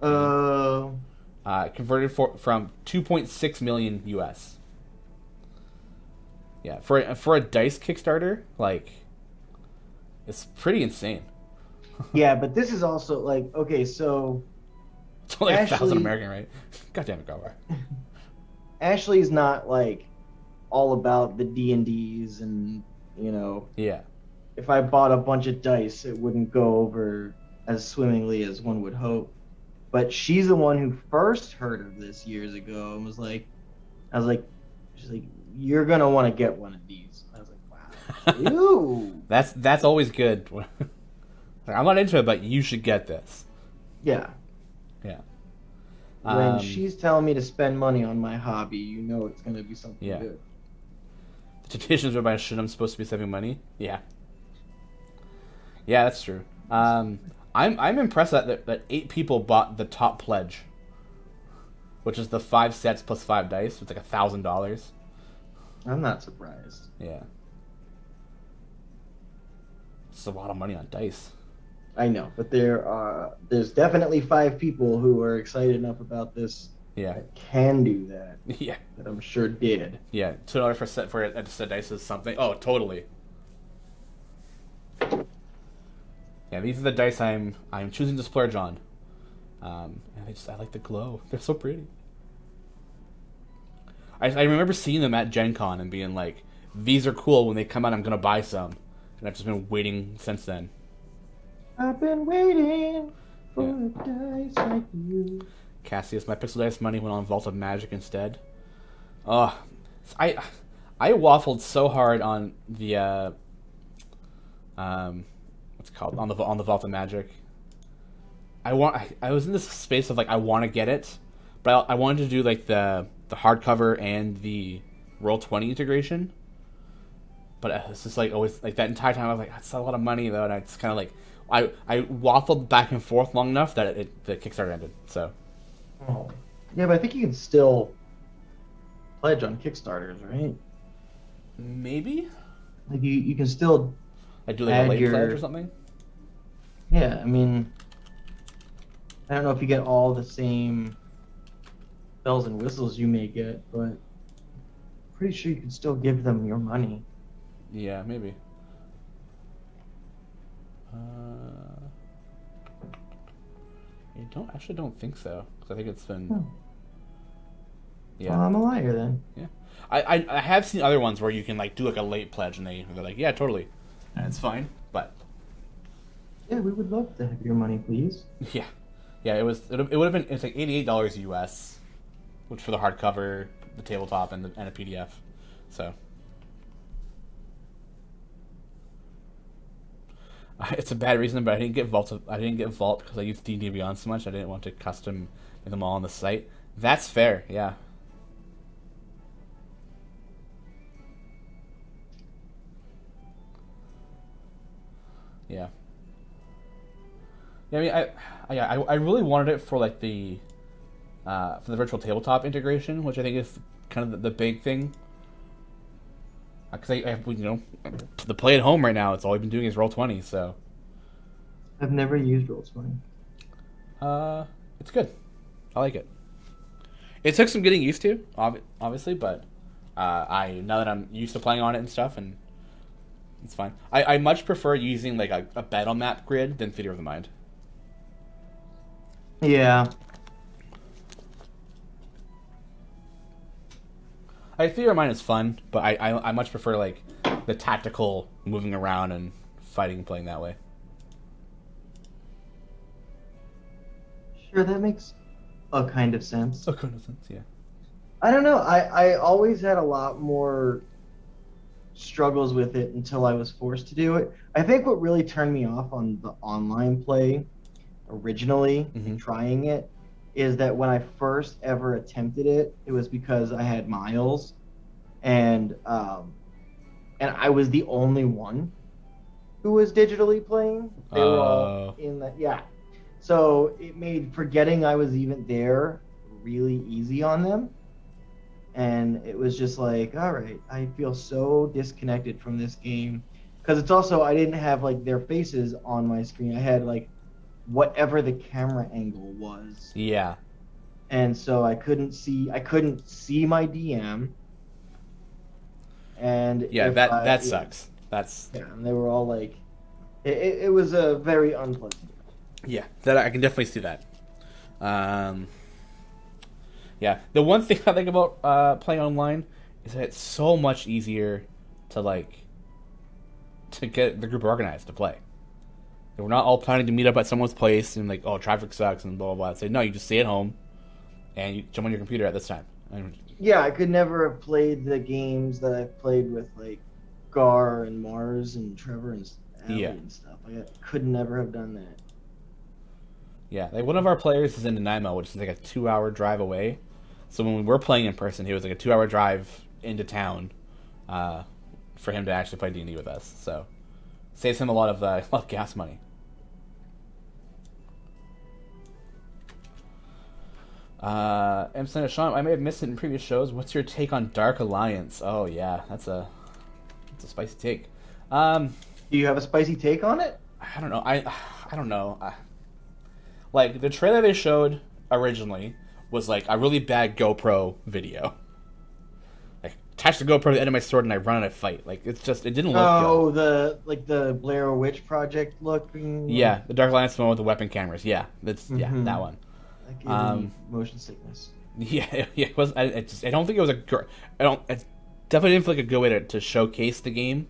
converted from 2.6 million US. Yeah, for a dice Kickstarter, like It's pretty insane.
Yeah, but this is also like, okay, so
It's only 1,000
Ashley
American, right? God damn it, Garber.
Ashley's not like all about the D&Ds and, you know,
Yeah.
if I bought a bunch of dice, it wouldn't go over as swimmingly as one would hope. But she's the one who first heard of this years ago and was like, I was like, she's like, you're gonna want to get one of these. I was like, wow, ew.
That's always good. Like, I'm not into it, but you should get this.
Yeah.
Yeah.
When she's telling me to spend money on my hobby, you know it's gonna be something
Yeah.
good.
The traditions whereby I'm supposed to be saving money. Yeah. Yeah, that's true. I'm impressed that 8 people bought the top pledge, which is the 5 sets plus 5 dice. It's like $1,000.
I'm not surprised.
Yeah. It's a lot of money on dice.
I know, but there's definitely 5 people who are excited enough about this
Yeah.
that can do that.
Yeah.
That I'm sure did.
Yeah. $2 for a set dice is something. Oh, totally. Yeah, these are the dice I'm choosing to splurge on. And I like the glow. They're so pretty. I remember seeing them at Gen Con and being like, these are cool. When they come out, I'm gonna buy some. And I've just been waiting since then.
I've been waiting for a dice like you.
Cassius, my pixel dice money went on Vault of Magic instead. Oh, I waffled so hard on the what's it called, on the Vault of Magic. I was in this space of like, I want to get it, but I wanted to do like the hardcover and the Roll20 integration. But it's just like always like that entire time I was like, that's a lot of money though, and I just kind of like I waffled back and forth long enough that the Kickstarter ended. So.
Oh. Yeah, but I think you can still pledge on Kickstarters, right?
Maybe.
Like you can still
Like do like a late pledge or something.
Yeah, I mean, I don't know if you get all the same bells and whistles you may get, but pretty sure you can still give them your money.
Yeah, maybe. I don't think so, because I think it's been.
Oh.
Yeah.
Well, I'm a liar then.
Yeah, I have seen other ones where you can like do like a late pledge and they're like, yeah, totally, and it's fine, but.
Yeah, we would love to have your money, please.
Yeah, it would have been, it's like $88 US, which for the hardcover, the tabletop, and a PDF, so. It's a bad reason, but I didn't get Vault because I used D&D Beyond so much. I didn't want to custom make them all on the site. That's fair, yeah. Yeah. Yeah, I mean, I really wanted it for like the for the virtual tabletop integration, which I think is kind of the big thing. Because I have, the play at home right now, it's all I've been doing is Roll20, so.
I've never used Roll20.
It's good. I like it. It took some getting used to, obviously, but now that I'm used to playing on it and stuff, and it's fine. I much prefer using like a battle map grid than Theater of the Mind.
Yeah.
Theater of Mind is fun, but I much prefer like the tactical moving around and fighting and playing that way.
Sure, that makes a kind of sense.
A kind of sense, yeah.
I don't know. I always had a lot more struggles with it until I was forced to do it. I think what really turned me off on the online play originally, trying it, is that when I first ever attempted it, it was because I had Miles, and I was the only one who was digitally playing. They were all in the So it made forgetting I was even there really easy on them, and it was just like, all right, I feel so disconnected from this game, because it's also, I didn't have like their faces on my screen. I had like whatever the camera angle was.
Yeah.
And so I couldn't see my DM. And
yeah, that sucks.
And they were all like, It was a very unpleasant.
Yeah, that I can definitely see that. Yeah, the one thing I think about playing online is that it's so much easier to get the group organized to play. We're not all planning to meet up at someone's place and like, oh, traffic sucks and blah blah blah. Say no, you just stay at home and you jump on your computer at this time.
Yeah, I could never have played the games that I've played with like Gar and Mars and Trevor and Allie and stuff. I could never have done that.
Yeah, like one of our players is in Nanaimo, which is like a 2-hour drive away. So when we were playing in person, he was like a 2-hour drive into town for him to actually play D&D with us. So saves him a lot of gas money. I'm saying, Shawn, I may have missed it in previous shows. What's your take on Dark Alliance? Oh yeah, that's a spicy take.
Do you have a spicy take on it?
I don't know. I don't know. Like the trailer they showed originally was like a really bad GoPro video. Like attach the GoPro to the end of my sword and I run and I fight. Like it didn't look good.
Oh, the Blair Witch Project looking.
Yeah, the Dark Alliance one with the weapon cameras. Yeah, that one.
That gave me motion sickness.
Yeah, it was. I don't think it was it definitely didn't feel like a good way to showcase the game.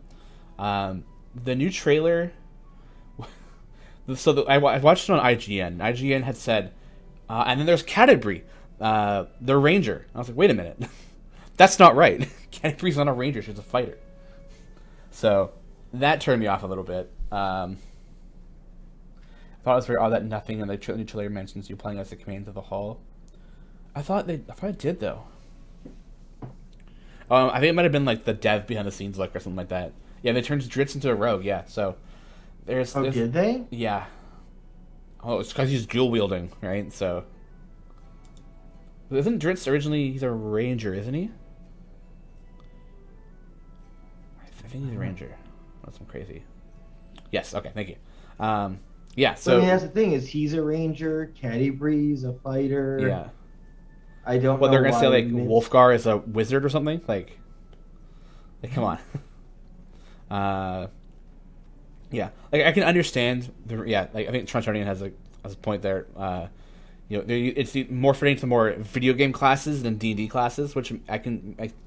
The new trailer. So I watched it on IGN. IGN had said, and then there's Canterbury, the ranger. I was like, wait a minute, that's not right. Canterbury's not a ranger; she's a fighter. So that turned me off a little bit. I thought it was very odd that nothing in the new trailer mentions you playing as the commander of the hall. I thought it did though. I think it might have been like the dev behind the scenes look or something like that. Yeah, they turned Dritz into a rogue. Yeah, so there's.
Did they?
Yeah. Oh, it's because he's dual wielding, right? So isn't Dritz originally he's a ranger, isn't he? I think he's a ranger. That's crazy. Yes. Okay. Thank you. Yeah. So
I mean, that's the thing is he's a ranger. Canterbury's a fighter.
Yeah.
I don't.
Well,
know
they're gonna say like
Minsk...
Wolfgar is a wizard or something. Like come on. Yeah. Like I can understand Like I think Trontonian has a point there. It's more fitting to more video game classes than D&D classes, which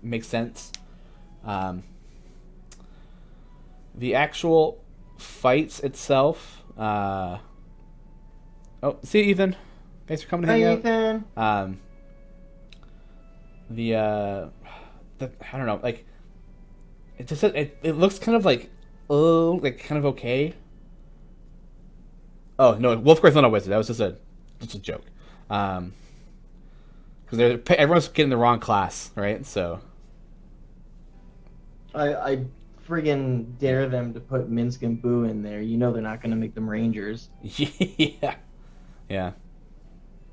makes sense. The actual fights itself. See you, Ethan. Thanks for coming to hang out.
Ethan.
I don't know, like it just it looks kind of like kind of okay. Oh no, Wolfgar's not a wizard. That was just a joke. Because everyone's getting the wrong class, right? So
I friggin' dare them to put Minsk and Boo in there. You know they're not going to make them Rangers.
Yeah.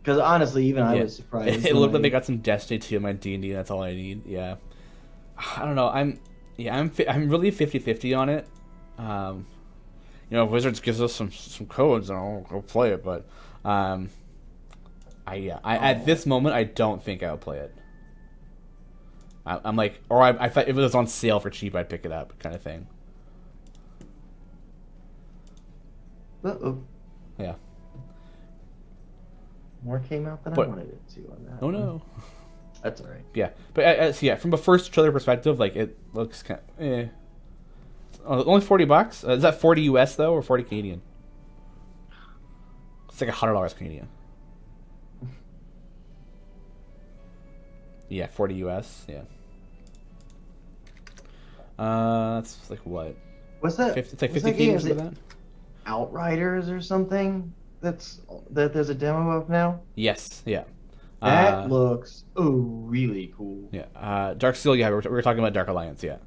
Because honestly, even I was surprised.
It looked like they got some Destiny 2 in my D&D. That's all I need. Yeah. I don't know. I'm really 50-50 on it. If Wizards gives us some codes, I'll go play it. But at this moment, I don't think I'll play it. I'm like, or I thought if it was on sale for cheap, I'd pick it up, kind of thing.
Uh-oh.
Yeah.
More came out than I wanted it to on that.
Oh no.
That's all right.
Yeah, but from a first trailer perspective, like it looks kind of, only $40. Is that 40 US though, or 40 Canadian? It's like $100 Canadian. Yeah, 40 US. Yeah. That's like what?
What's that?
50, it's like 50 Canadian or something like that.
Outriders or something? That there's a demo of now.
Yes. Yeah.
That looks really cool.
Yeah. Darksteel. Yeah, we were talking about Dark Alliance. Yeah.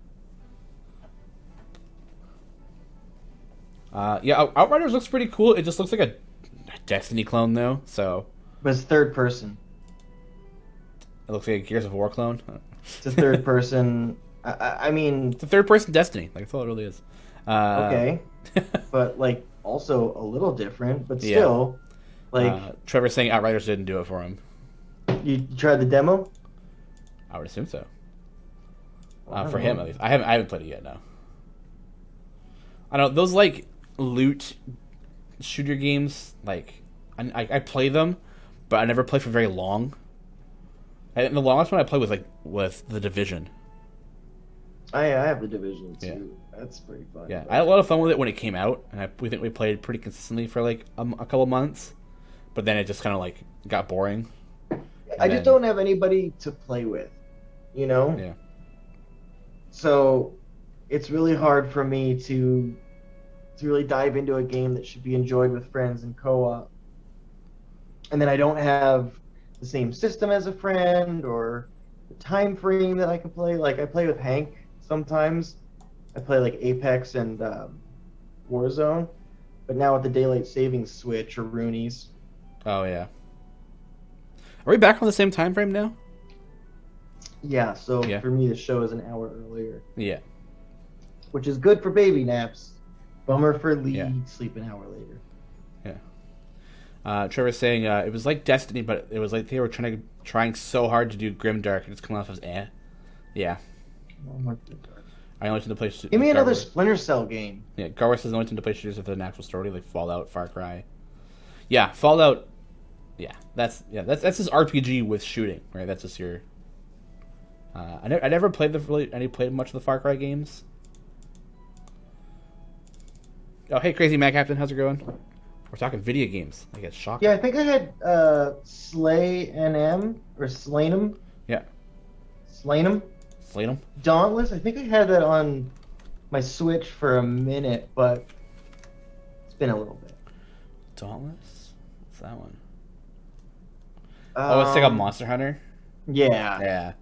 Outriders looks pretty cool. It just looks like a Destiny clone though. So.
But it's third person.
It looks like a Gears of War clone.
It's a third person. I mean,
it's a third person Destiny. Like that's all it really is.
Okay. But like also a little different, but still, like
Trevor's saying Outriders didn't do it for him.
You tried the demo?
I would assume so. For him at least. I haven't played it yet. No. I don't know, those like loot shooter games, like I play them, but I never play for very long. And the longest one I played was The Division.
I have The Division too.
Yeah.
That's pretty fun.
Yeah, I had a lot of fun with it when it came out, and we think we played pretty consistently for like a couple months, but then it just kind of like got boring.
I just don't have anybody to play with, you know?
Yeah.
So it's really hard for me to really dive into a game that should be enjoyed with friends and co-op. And then I don't have the same system as a friend or the time frame that I can play. Like I play with Hank sometimes. I play like Apex and Warzone. But now with the daylight savings switch or Roonies.
Oh yeah. Are we back on the same time frame now?
Yeah, so
Yeah.
for me the show is an hour earlier.
Yeah.
Which is good for baby naps. Bummer for Lee,
Yeah.
sleep an hour later.
Trevor's saying it was like Destiny, but it was like they were trying so hard to do grimdark, and it's coming off as eh. Yeah. I only tend to play.
Give me another Splinter Cell game.
Yeah, Garwar says I only tend to play shooters with an actual story, like Fallout, Far Cry. Yeah, Fallout. Yeah, that's just RPG with shooting, right? That's just your. I never played played much of the Far Cry games. Oh, hey, Crazy Mad Captain, how's it going? We're talking video games. I get shocked.
Yeah, I think I had Slay NM or Slaynum.
Yeah.
Slaynum.
Slaynum.
Dauntless. I think I had that on my Switch for a minute, but it's been a little bit.
Dauntless? What's that one? Oh, it's like a Monster Hunter?
Yeah.
Yeah.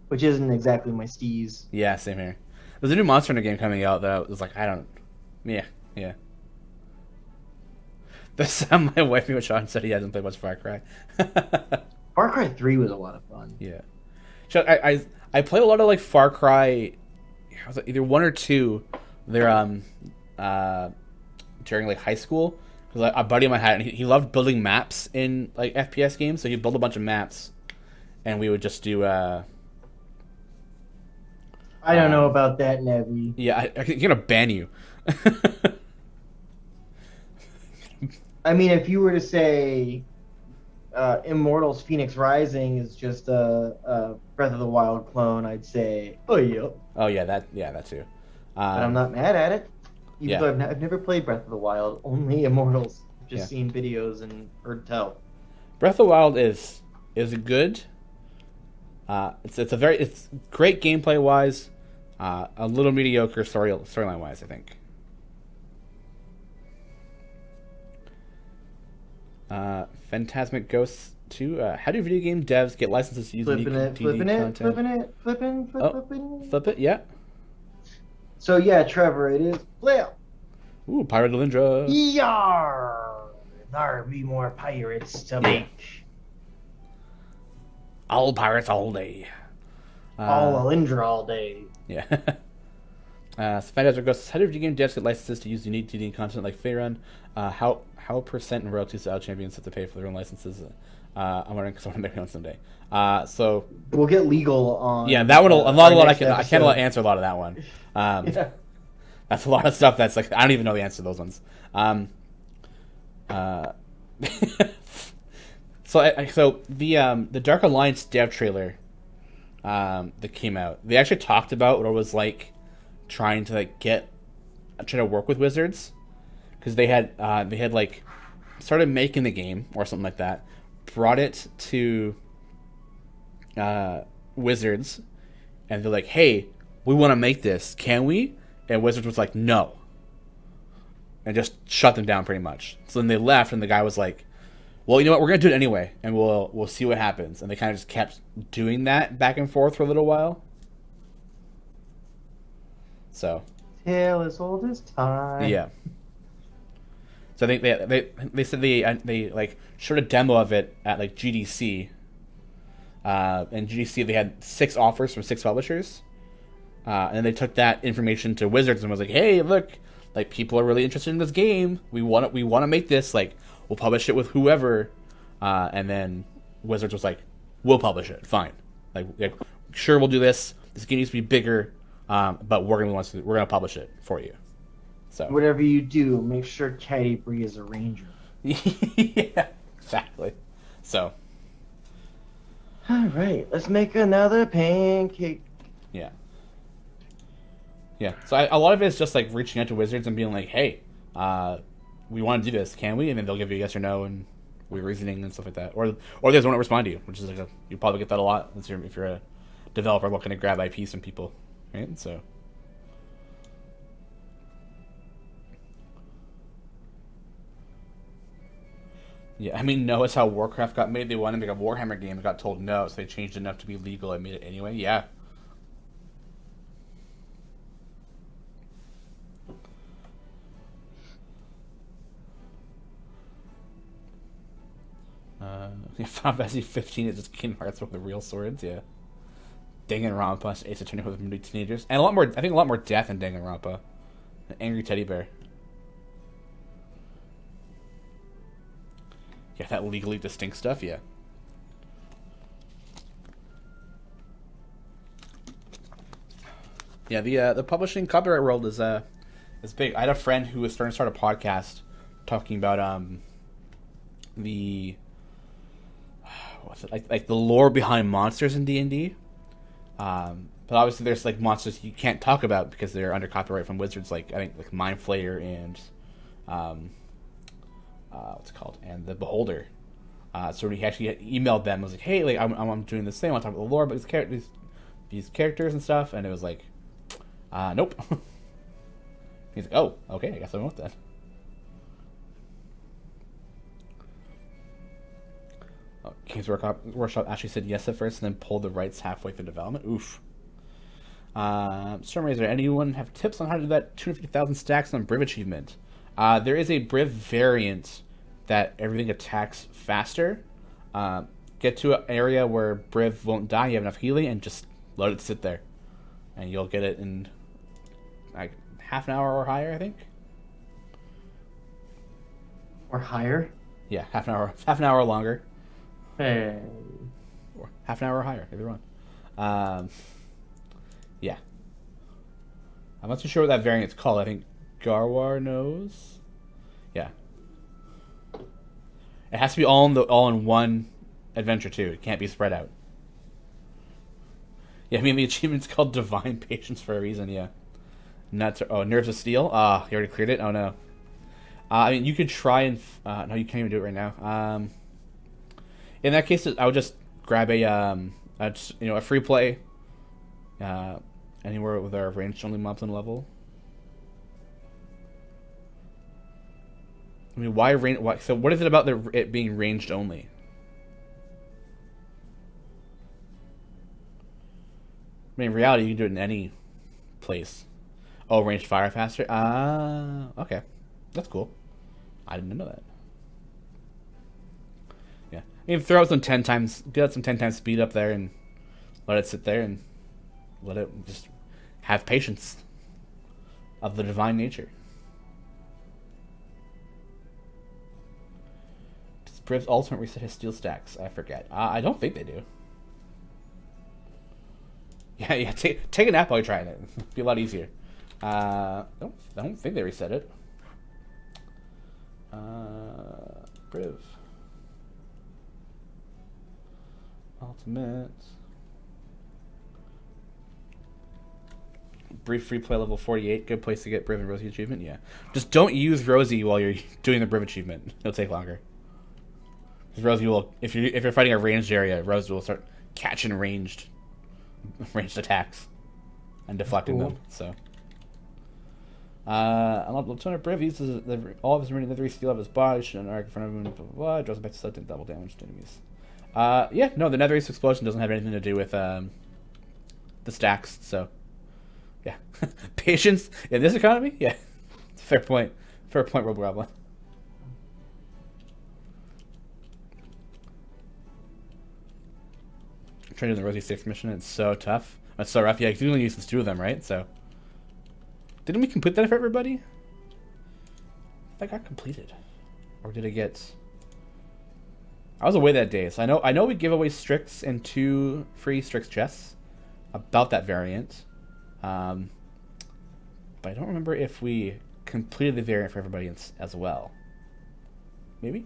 Which isn't exactly my steez.
Yeah, same here. There's a new Monster Hunter game coming out that I was like, Yeah. That's my wife, me with Shawn, said he hasn't played much Far Cry.
Far Cry 3 was a lot of fun.
Yeah. So I played a lot of like Far Cry, either 1 or 2. They're during like high school. Because like, a buddy of mine had, and he loved building maps in like FPS games. So he'd build a bunch of maps, and we would just do.
I don't know about that, Nevi.
Yeah, I'm gonna ban you.
I mean, if you were to say Immortals Phoenix Rising is just a Breath of the Wild clone, I'd say, oh, yep.
Oh, yeah, that too.
But I'm not mad at it. Even
Yeah.
though I've never played Breath of the Wild, only Immortals. I've just
Yeah.
seen videos and heard tell.
Breath of the Wild is good. It's great gameplay wise, a little mediocre storyline wise, I think. Phantasmic Ghosts 2. How do video game devs get licenses to use
Flipping
unique
it,
content? Flip it, yeah.
So yeah, Trevor, it is flip.
Ooh, Pirate Lindra.
Yarr! There be more pirates to make.
All pirates all day.
All Alindra all day.
Yeah. Phantasmic Ghosts. How do video game devs get licenses to use unique DD content like Faerun? How percent in royalties do Out Champions have to pay for their own licenses? I'm wondering because I want to make my own someday. So
we'll get legal on.
Yeah, that one. A lot. I can't
episode.
answer a lot of that one.
Yeah.
That's a lot of stuff. That's like I don't even know the answer to those ones. So the Dark Alliance dev trailer that came out, they actually talked about what it was like trying to work with Wizards, because they had like started making the game or something like that, brought it to Wizards, and they're like, hey, we want to make this, can we? And Wizards was like, no, and just shut them down pretty much. So then they left, and the guy was like, well, you know what, we're gonna do it anyway, and we'll see what happens. And they kind of just kept doing that back and forth for a little while. So
Tale as old as time.
yeah. So I think they said they like showed a demo of it at like GDC. And GDC they had 6 offers from 6 publishers, and then they took that information to Wizards and was like, hey, look, like people are really interested in this game. We want to make this, like we'll publish it with whoever. And then Wizards was like, we'll publish it, fine. Like sure, we'll do this. This game needs to be bigger, but we're gonna publish it for you. So
Whatever you do, make sure Katy Bree is a ranger.
yeah, exactly. So
All right, let's make another pancake.
yeah, yeah. So a lot of it is just like reaching out to wizards and being like, hey, we want to do this, can we? And then they'll give you a yes or no and we're reasoning and stuff like that. Or they just won't respond to you, which is like you probably get that a lot if you're a developer looking to grab IPs from people, right? So. Yeah, I mean, no, it's how Warcraft got made. They wanted to make a Warhammer game and got told no, so they changed enough to be legal and made it anyway. Yeah. Final Fantasy 15 is just Kingdom Hearts with the real swords, yeah. Danganronpa, Ace Attorney with new teenagers. And I think a lot more death in Danganronpa. An angry teddy bear. Yeah, that legally distinct stuff, yeah. Yeah, the publishing copyright world is big. I had a friend who was starting to start a podcast talking about the what's it like the lore behind monsters in D&D. But obviously there's like monsters you can't talk about because they're under copyright from wizards, like I think like Mind Flayer and what's it called, and the Beholder. So he actually emailed them. I was like, hey, like I'm doing this thing. I want to talk about the lore, but these characters and stuff. And it was like, nope. He's like, oh, okay, I guess I went with that. Games Workshop actually said yes at first and then pulled the rights halfway through development. Oof. Stormraiser, anyone have tips on how to do that 250,000 stacks on Briv achievement? There is a Briv variant that everything attacks faster. Get to an area where Briv won't die, you have enough healing, and just let it sit there. And you'll get it in like half an hour or higher, I think.
Or higher?
Yeah, half an hour or longer.
Hey.
Or half an hour or higher, either one. Yeah. I'm not too sure what that variant's called. I think Garwar knows. Yeah. It has to be all in one adventure too. It can't be spread out. Yeah, I mean the achievement's called Divine Patience for a reason. Yeah. Nerves of Steel. You already cleared it. Oh no. I mean you could try and no, you can't even do it right now. In that case, I would just grab a free play. Anywhere with our ranged only mobs on level. I mean, why range? So what is it about it being ranged only? I mean, in reality, you can do it in any place. Oh, ranged fire faster? Okay. That's cool. I didn't know that. Yeah. You can throw out some 10 times, get out some 10 times speed up there and let it sit there and let it just have patience of the divine nature. Does Briv's ultimate reset his steel stacks? I forget. I don't think they do. Yeah. Take a nap while you're trying it. It'll be a lot easier. I don't think they reset it. Briv. Ultimate. Brief free play level 48. Good place to get Briv and Rosie achievement. Yeah. Just don't use Rosie while you're doing the Briv achievement. It'll take longer. Because Rosie will, if you're fighting a ranged area, Rosie will start catching ranged attacks and deflecting them. So. Unlocked 200 Briv uses all of his remaining leathery steel of his body. Should an arc in front of him. Blah, blah, blah. Draws back to select double damage to enemies. Yeah, no, the Nether East explosion doesn't have anything to do with the stacks, so yeah. Patience in this economy? Yeah. Fair point. Fair point, Robo Goblin. I'm trying to do the Rosie 6 mission, it's so tough. It's so rough. Yeah, you can only use 2 of them, right? So didn't we complete that for everybody? That got completed. Or did it get... I was away that day, so I know we give away Strix and 2 free Strix chests about that variant. But I don't remember if we completed the variant for everybody as well. Maybe?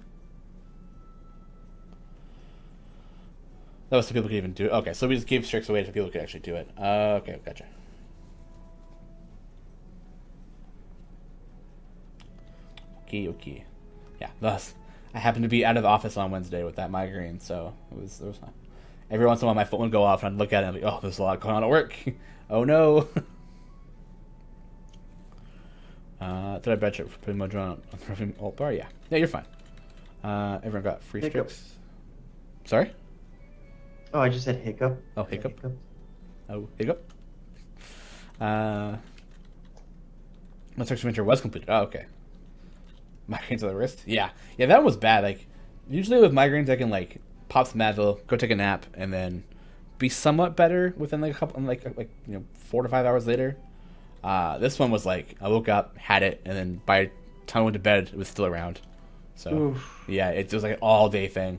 That was so people could even do it. Okay, so we just gave Strix away so people could actually do it. Okay, gotcha. Okay. Yeah, thus, I happened to be out of the office on Wednesday with that migraine, so it was fine. Every once in a while my phone would go off and I'd look at it and I'd be like, oh, there's a lot going on at work. Oh no. Did I bet you for putting Mojo on the alt bar? Yeah. Yeah, you're fine. Everyone got free Strix. Sorry?
Oh, I just said hiccup.
Oh, hiccup. Oh, hiccup. My Strix Winter was completed. Oh, okay. Migraines on the wrist? Yeah. Yeah, that was bad. Like, usually with migraines, I can, like, pop some Advil, go take a nap, and then be somewhat better within, like, a couple, like 4 to 5 hours later. This one was, like, I woke up, had it, and then by the time I went to bed, it was still around. So, Oof. Yeah, it was, like, an all-day thing.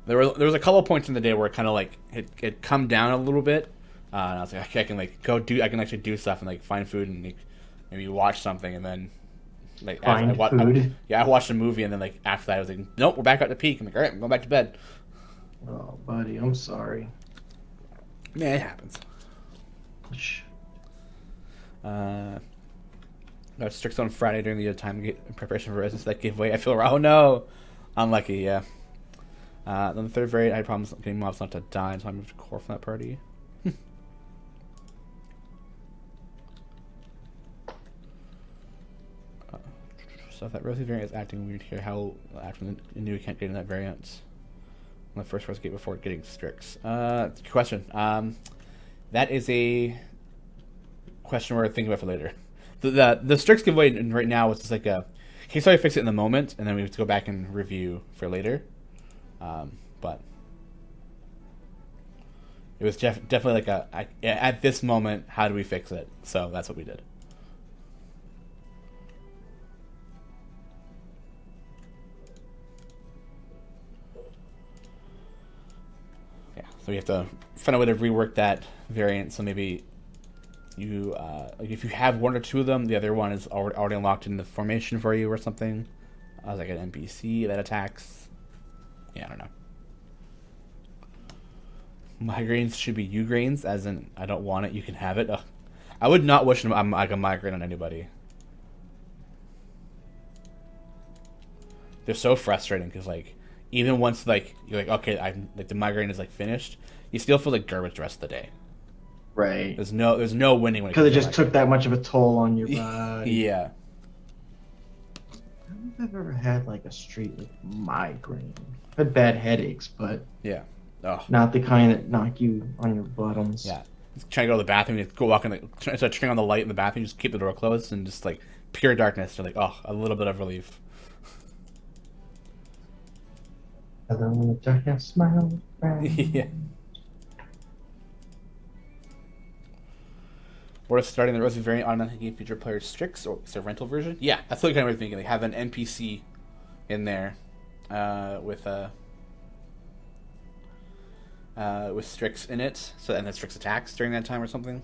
There was a couple of points in the day where it kind of, like, it come down a little bit. And I was like, okay, I can, like, I can actually do stuff and, like, find food and, like, maybe watch something, and then like
I
watched a movie, and then like after that I was like, nope, we're back at the peak. I'm like, all right, I'm going back to bed.
Oh, buddy, I'm sorry.
Yeah, it happens. Got Strix on Friday during the time preparation for residence that giveaway. I feel oh no, unlucky. Yeah. Then the third variant, I had problems getting mobs not to die, so I moved to core from that party. So if that Rosie variant is acting weird here, how after the new can't get in that variant on the first gate before getting Strix? Good question. That is a question we're thinking about for later. The Strix giveaway right now is just like a case I fix it in the moment, and then we have to go back and review for later. But it was definitely like at this moment, how do we fix it? So that's what we did. So we have to find a way to rework that variant. So maybe you, if you have one or two of them, the other one is already unlocked in the formation for you or something. As like an NPC that attacks. Yeah, I don't know. Migraines should be Ugraines, as in I don't want it, you can have it. Ugh. I would not wish I'm like a migraine on anybody. They're so frustrating because like. Even once, like, you're like, okay, like the migraine is like finished, you still feel like garbage the rest of the day.
Right.
There's no winning when
because it just took that much of a toll on your body.
Yeah.
I don't know if I've ever had like a straight like migraine. I've had bad headaches, but not the kind that knock you on your bottoms.
Yeah. Just trying to go to the bathroom, you go walk in, start turning on the light in the bathroom, just keep the door closed, and just like pure darkness. You're like, oh, a little bit of relief.
Hello, darkness, smile.
Yeah. We're starting the Rosie variant automatically give future players Strix, or it's a rental version. Yeah, that's the kind of thinking. They have an NPC in there with Strix in it, so and then Strix attacks during that time or something,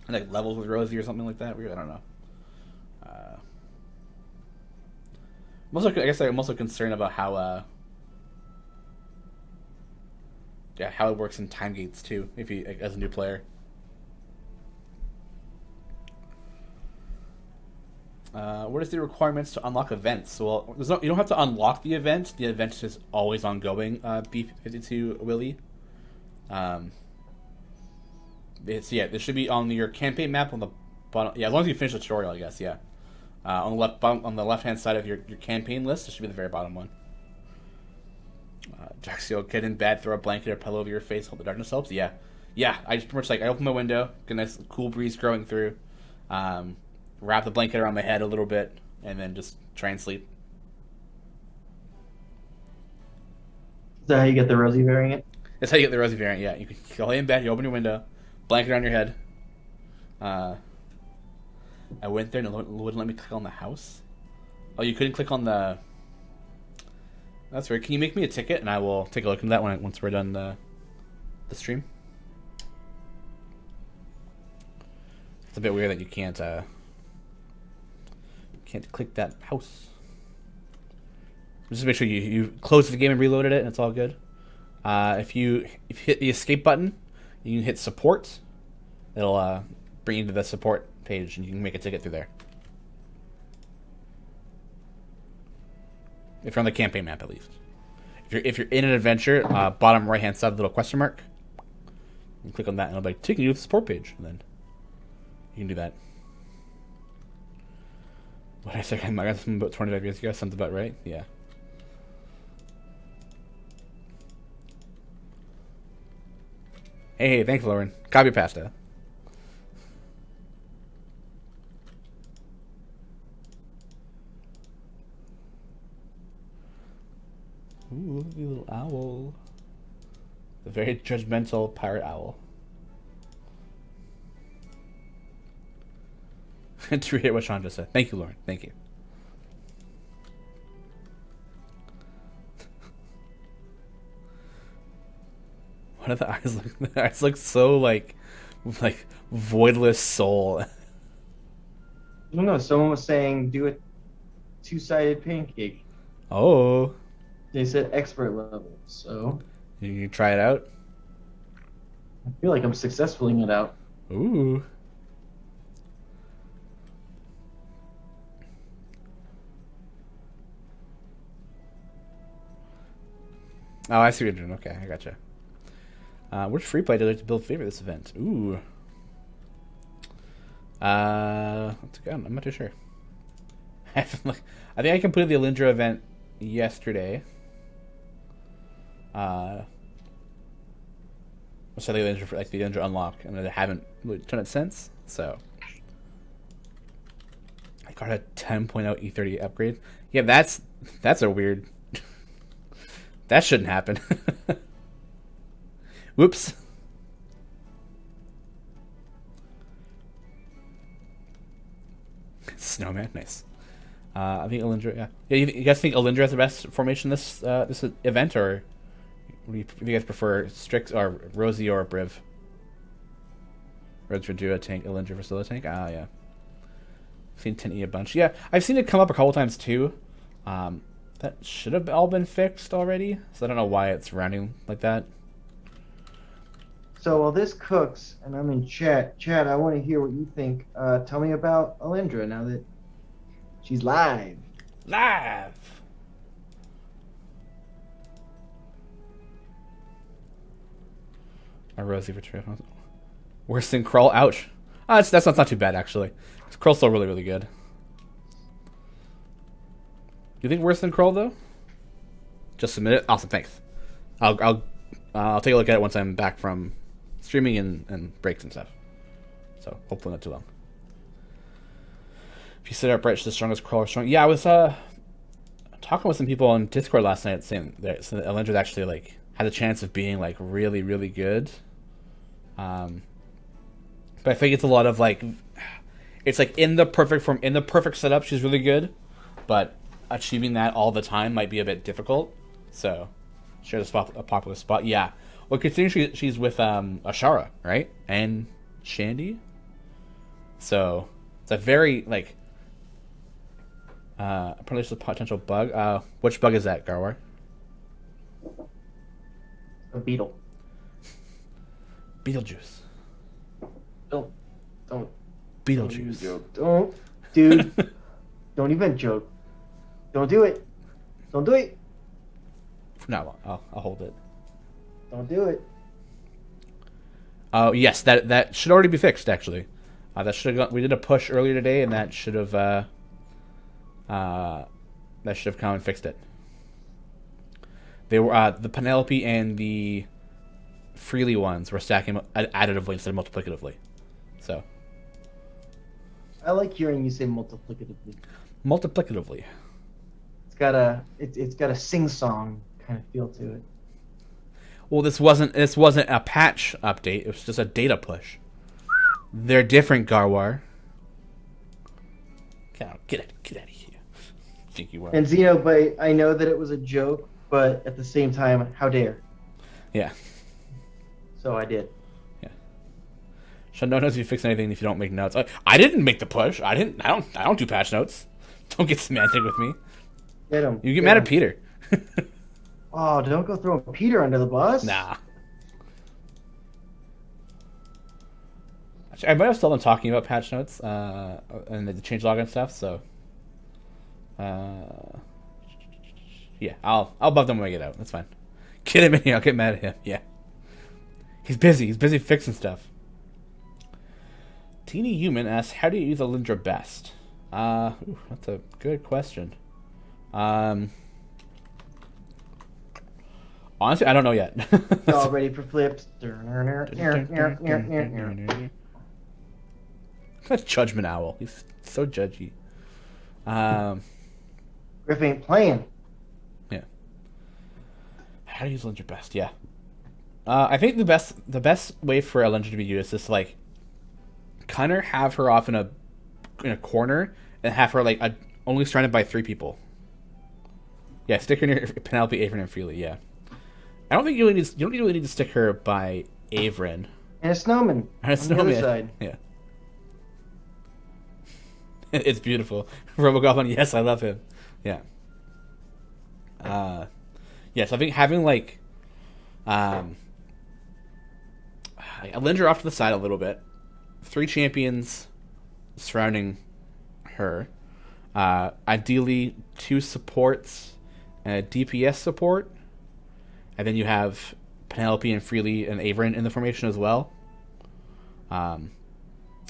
and like levels with Rosie or something like that. Weird, I don't know. I'm also concerned about how how it works in time gates too, if you as a new player. What is the requirements to unlock events? Well, you don't have to unlock the event. The event is always ongoing. B52 Willie. This should be on your campaign map on the bottom. Yeah, as long as you finish the tutorial, I guess. Yeah. On the left hand side of your campaign list, it should be the very bottom one. Jaxio, get in bed, throw a blanket or pillow over your face, hope the darkness helps. Yeah. I just pretty much I open my window, get a nice cool breeze growing through, wrap the blanket around my head a little bit, and then just try and sleep.
Is that how you get the Rosie variant?
That's how you get the Rosie variant. Yeah, you can lay in bed, you open your window, blanket around your head. I went there and it wouldn't let me click on the house. Oh, you couldn't click on the... That's weird. Can you make me a ticket and I will take a look at that once we're done the stream? It's a bit weird that you can't click that house. Just make sure you close the game and reloaded it, and it's all good. If you hit the escape button, you can hit support. It'll bring you to the support page, and you can make a ticket through there. If you're on the campaign map, at least. If you're in an adventure, bottom right hand side, little question mark. You click on that, and it'll be like, taking you to the support page, and then you can do that. What did I say? I got something about 25 years ago. Sounds about right. Yeah. Hey, thanks, Lauren. Copy pasta. Ooh, little owl. The very judgmental pirate owl. To read what Shawn just said. Thank you, Lauren. Thank you. What are the eyes look? The eyes look so like voidless soul.
I don't know. Someone was saying do a two-sided pancake.
Oh.
They said expert level, so
You try it out?
I feel like I'm successfully it out.
Ooh. Oh, I see what you're doing. Okay, I gotcha. Which free play do you like to build favorite this event? Ooh. I'm not too sure. I think I completed the Alindra event yesterday. So the Alindra for the Alindra unlock, and I haven't really done it since. So I got a 10.0 E30 upgrade. Yeah, that's a weird. That shouldn't happen. Whoops. Snowman, nice. I think Alindra, yeah. You guys think Alindra has the best formation this event, or do you guys prefer Strix or Rosie or Briv? Rosie for Duo tank, Alindra for solo tank. Ah, yeah. I've seen 10E a bunch. Yeah, I've seen it come up a couple times too. That should have all been fixed already, so I don't know why it's rounding like that.
So while this cooks, and I'm in chat, I want to hear what you think. Tell me about Alindra now that she's live.
Live! A Rosie for Trip. Worse than Krull? Ouch. That's not too bad, actually. Krull's still really, really good. You think worse than Krull, though? Just submit it? Awesome, thanks. I'll take a look at it once I'm back from streaming and breaks and stuff. So, hopefully not too long. If you sit up right, she's the strongest Krull or strong. Yeah, I was talking with some people on Discord last night saying that Alindra's actually had a chance of being really, really good. But I think it's a lot of it's in the perfect form, in the perfect setup, she's really good, but achieving that all the time might be a bit difficult. So, shares a popular spot. Yeah. Well, considering she's with Ashara, right? And Shandy. So, it's a very, probably just a potential bug. Which bug is that, Garwar?
A beetle.
Beetlejuice.
Don't.
Beetlejuice.
Don't, dude. Don't even joke. Don't do it. Don't do it.
No, I'll hold it.
Don't do it.
Oh yes, that should already be fixed. Actually, that should have we did a push earlier today, and that should have come and fixed it. They were the Penelope and the Freely ones were stacking additively instead of multiplicatively. So
I like hearing you say multiplicatively.
Multiplicatively.
It's got a sing-song kind of feel to it.
Well, this wasn't a patch update. It was just a data push. They're different, Garwar. Get out of here. Think you are.
And Xeno, I know that it was a joke, but at the same time, how dare?
Yeah.
So I did.
Yeah. Shawn, no one knows if you fix anything if you don't make notes. I didn't make the push. I don't do patch notes. Don't get semantic with me.
Get him.
You get mad at Peter.
Oh, don't go throwing Peter under the bus.
Nah. Actually, I might have still been talking about patch notes and the changelog and stuff. So, yeah, I'll buff them when I get out. That's fine. Get him in here. I'll get mad at him. Yeah. He's busy. He's busy fixing stuff. Teeny Human asks, how do you use Alindra best? That's a good question. Honestly, I don't know yet.
All ready for flips.
That's Judgment Owl. He's so judgy.
Griff ain't playing.
Yeah. How do you use Alindra best? Yeah. I think the best way for Alindra to be used is to like kind of have her off in a corner and have her like only surrounded by 3 people. Yeah, stick her near Penelope, Averin, and Freely. Yeah, I don't think you don't really need to stick her by Averin.
And a snowman.
And a snowman.
On the other side.
Yeah. It's beautiful. Robocop, yes, I love him. Yeah. Yes, I think having like Alindra off to the side a little bit, 3 champions surrounding her, ideally 2 supports and a DPS support, and then you have Penelope and Freely and Averin in the formation as well. I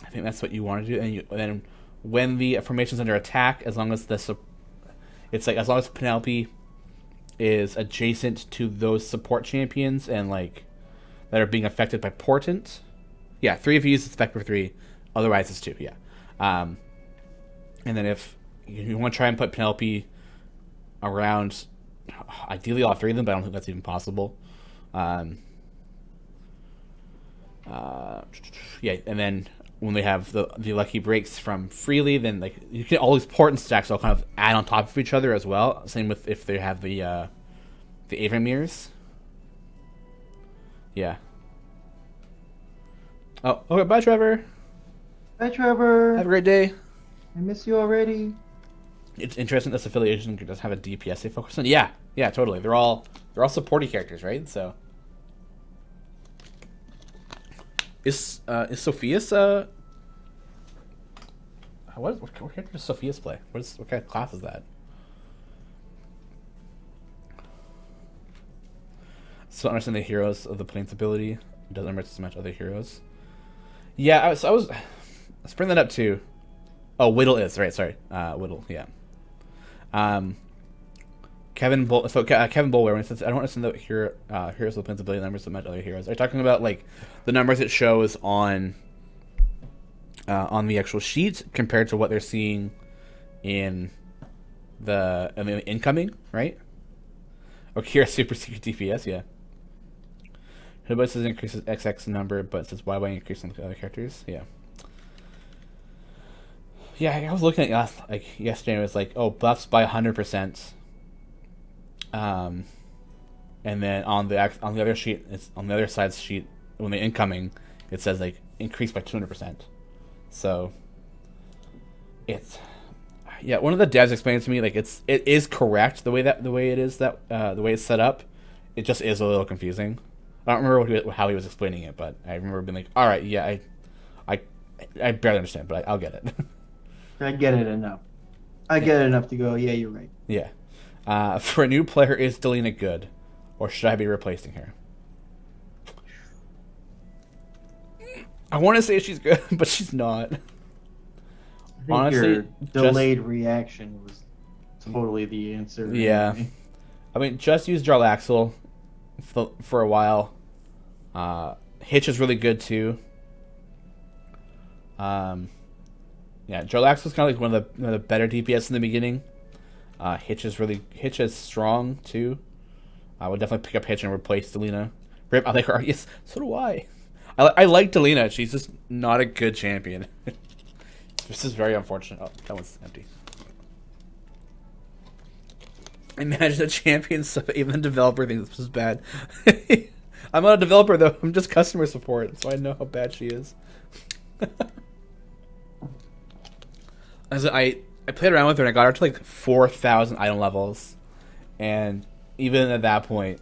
think that's what you want to do, and then when the formation's under attack, as long as Penelope is adjacent to those support champions and like that are being affected by Portent. Yeah, 3 of you use the spec for 3, otherwise it's 2. Yeah, and then if you want to try and put Penelope around, ideally all 3 of them, but I don't think that's even possible. Yeah, and then when they have the lucky breaks from Freely, then like you get all these Portent stacks all kind of add on top of each other as well. Same with if they have the Averin mirrors. Yeah. Oh, okay. Bye, Trevor.
Bye, Trevor.
Have a great day.
I miss you already.
It's interesting this affiliation does have a DPS they focus on. Yeah, totally. They're all supporty characters, right? So is Sophia's what character does Sophia's play? What kind of class is that? So understand the heroes of the Plains ability. It doesn't remember to match other heroes. Yeah, I was bringing that up too. Oh, Whittle is right. Sorry, Whittle. Yeah. Kevin Bulwer, when it says I don't understand the heroes of the Plains ability numbers to match other heroes. Are you talking about like the numbers it shows on the actual sheet compared to what they're seeing in the incoming, right? Or Kira super secret DPS, yeah. Hoodbot says increases XX number, but says YY increase on the other characters, yeah. Yeah, I was looking at yesterday. It was like, oh, buffs by 100%. And then on the other sheet, it's on the other side's sheet when the incoming, it says like increased by 200%. So it's one of the devs explained to me like it is correct the way it is the way it's set up. It just is a little confusing. I don't remember how he was explaining it, but I remember being like, all right, yeah, I barely understand, but I'll get it.
I get it enough. I get it enough to go, yeah, you're right.
Yeah. For a new player, is Delina good? Or should I be replacing her? I want to say she's good, but she's not.
I think
honestly,
your delayed reaction was totally the answer.
Yeah. I mean, just use Jarlaxle for a while. Hitch is really good, too. Yeah, Jarlaxle is kind of like one of the better DPS in the beginning. Hitch is strong too. I would definitely pick up Hitch and replace Delina. Rip, I like her. Yes, so do I. I like Delina. She's just not a good champion. This is very unfortunate. Oh, that one's empty. Imagine a champion, so even the developer thinks this is bad. I'm not a developer though. I'm just customer support, so I know how bad she is. As I played around with her and I got her to like 4,000 item levels, and even at that point,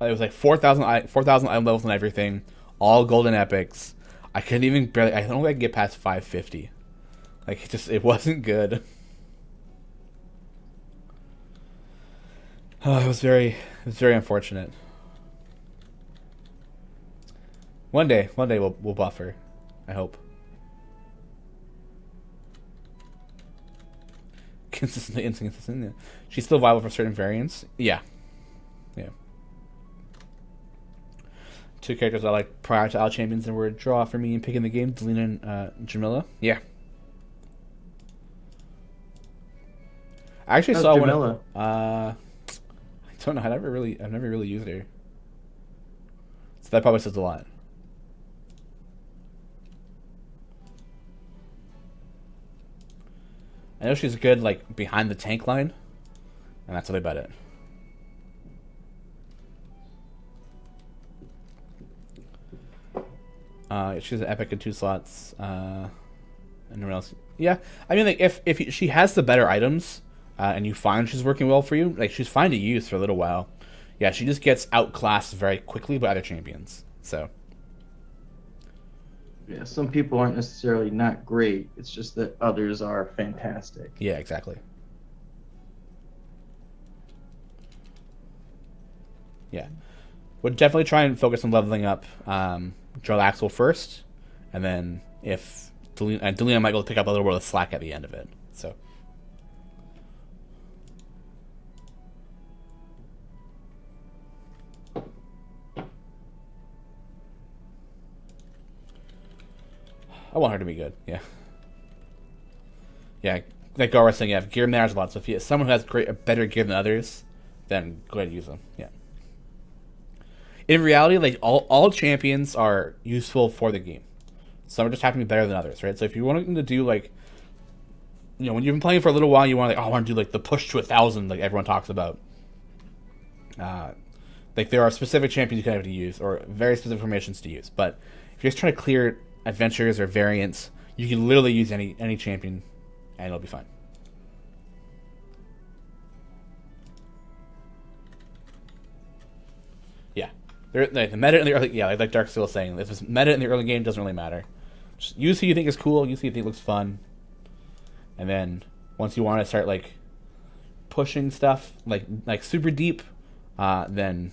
it was like 4,000 item levels and everything, all golden epics. I couldn't even barely. I don't think I could get past 550. Like it wasn't good. Oh, it was very unfortunate. One day we'll buff her, I hope. Consistently inconsistent. Yeah. She's still viable for certain variants. Yeah. Two characters I like prior to All Champions and were a draw for me in picking the game: Delina and Jamila. Yeah. I actually saw
Jamila?
I don't know. I've never really used her. So that probably says a lot. I know she's good, like, behind the tank line, and that's really about it. She's an epic in 2 slots, and everyone else. Yeah, I mean, like, if she has the better items, and you find she's working well for you, like, she's fine to use for a little while. Yeah, she just gets outclassed very quickly by other champions, so.
Yeah, some people aren't necessarily not great. It's just that others are fantastic.
Yeah, exactly. Yeah. Would definitely try and focus on leveling up Joel Axel first, and then if Delina might be able to pick up a little bit of slack at the end of it. So. I want her to be good, yeah. Yeah, like Gar was saying, yeah, gear matters a lot. So if someone who has a better gear than others, then go ahead and use them, yeah. In reality, like, all champions are useful for the game. Some just happen to be better than others, right? So if you want them to do, like, you know, when you've been playing for a little while, you want to, like, oh, I want to do, like, the push to 1,000, like everyone talks about. Like, there are specific champions you can have to use, or very specific formations to use. But if you're just trying to clear adventures or variants, you can literally use any champion, and it'll be fine. Yeah, the meta in the early, yeah, like Dark Steel was saying, if it's meta in the early game, doesn't really matter. Just use who you think is cool, use who you think looks fun, and then once you want to start like pushing stuff like super deep, then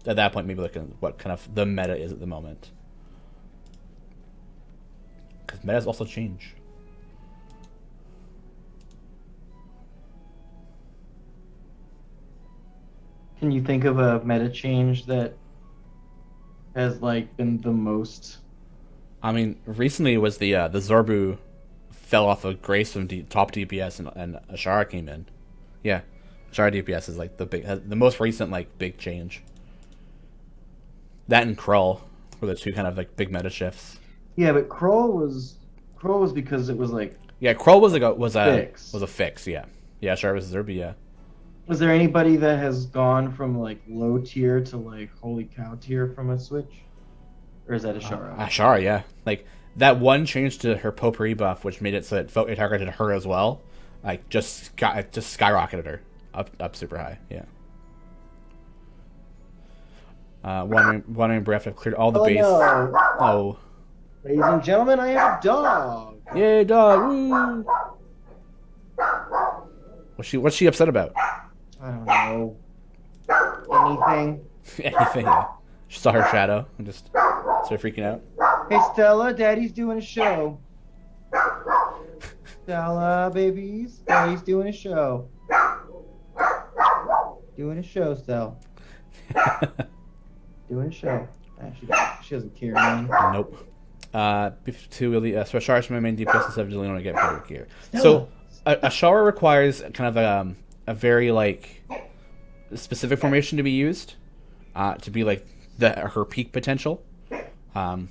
at that point maybe look at what kind of the meta is at the moment. Because metas also change.
Can you think of a meta change that has like been the most?
I mean, recently it was the Zorbu fell off of Grace from top DPS and Ashara came in. Yeah, Ashara DPS is like the most recent like big change. That and Krull were the two kind of like big meta shifts.
Yeah, but Krull was because it was like,
yeah, Krull was
fix.
a fix. Yeah, Ashara was Zorbu. Yeah.
Was there anybody that has gone from like low tier to like holy cow tier from a switch, or is that Ashara?
Ashara, yeah. Like that one change to her potpourri buff, which made it so it targeted her as well. Like just skyrocketed her up super high. Yeah. Wandering Breath have cleared all the base.
No.
Oh.
Ladies and gentlemen, I have a dog.
Yay, dog! Woo! What's she upset about?
I don't know. Anything.
Anything. Yeah. She saw her shadow and just started freaking out.
Hey Stella, Daddy's doing a show. Stella, babies, Daddy's doing a show. Doing a show, Stella. Doing a show. She doesn't care, man.
Nope. So Ashara is my main DPS instead of Delina to get better gear. So Ashara requires kind of a very like specific formation to be used to be like her peak potential. I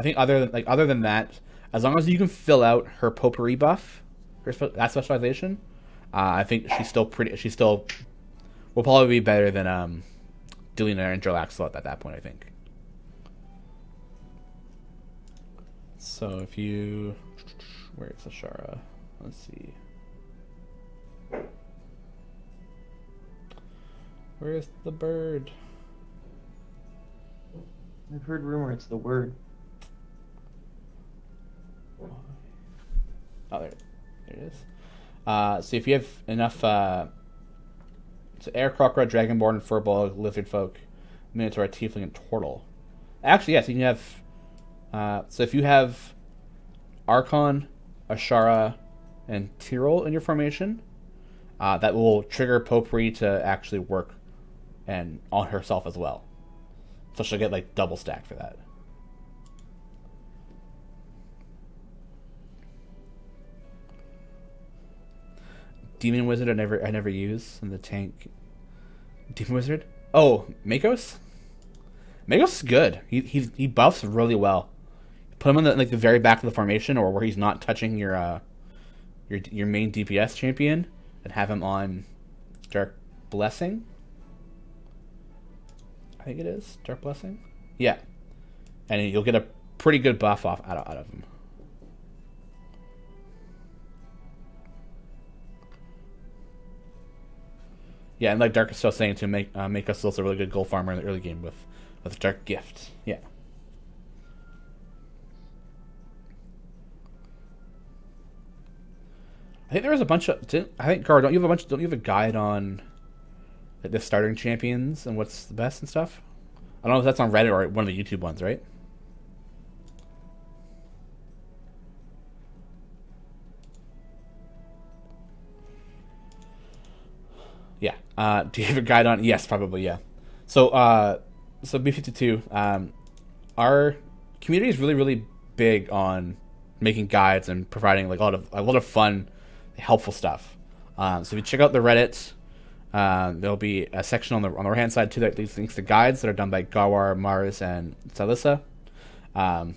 think other than that, as long as you can fill out her potpourri buff, that specialization, I think she's still will probably be better than doing an Interlax slot at that point, I think. So if you... Where's Ashara? Let's see. Where's the bird?
I've heard rumor it's the word.
Oh, there it is. So if you have enough... so air, crocodile, dragonborn, furball, lizard folk, minotaur, tiefling, and turtle. Actually, yes, you can have... so if you have Archon, Ashara, and Tyrol in your formation, that will trigger Potpourri to actually work and on herself as well. So she'll get like double stack for that. Demon Wizard I never use in the tank. Demon Wizard? Oh, Makos? Makos is good. He buffs really well. Put him on the very back of the formation, or where he's not touching your main DPS champion, and have him on Dark Blessing. I think it is Dark Blessing. Yeah, and you'll get a pretty good buff out of him. Yeah, and like Dark is still saying to make us also a really good gold farmer in the early game with Dark Gift. Yeah. I think there was a bunch of. I think Gar, don't you have a guide on like, the starting champions and what's the best and stuff? I don't know if that's on Reddit or one of the YouTube ones, right? Yeah. Do you have a guide on? Yes, probably. Yeah. So B52. Our community is really, really big on making guides and providing like a lot of fun, helpful stuff. So if you check out the Reddit, there'll be a section on the right hand side too that leads links to guides that are done by Gawar, Mars, and Salissa. Some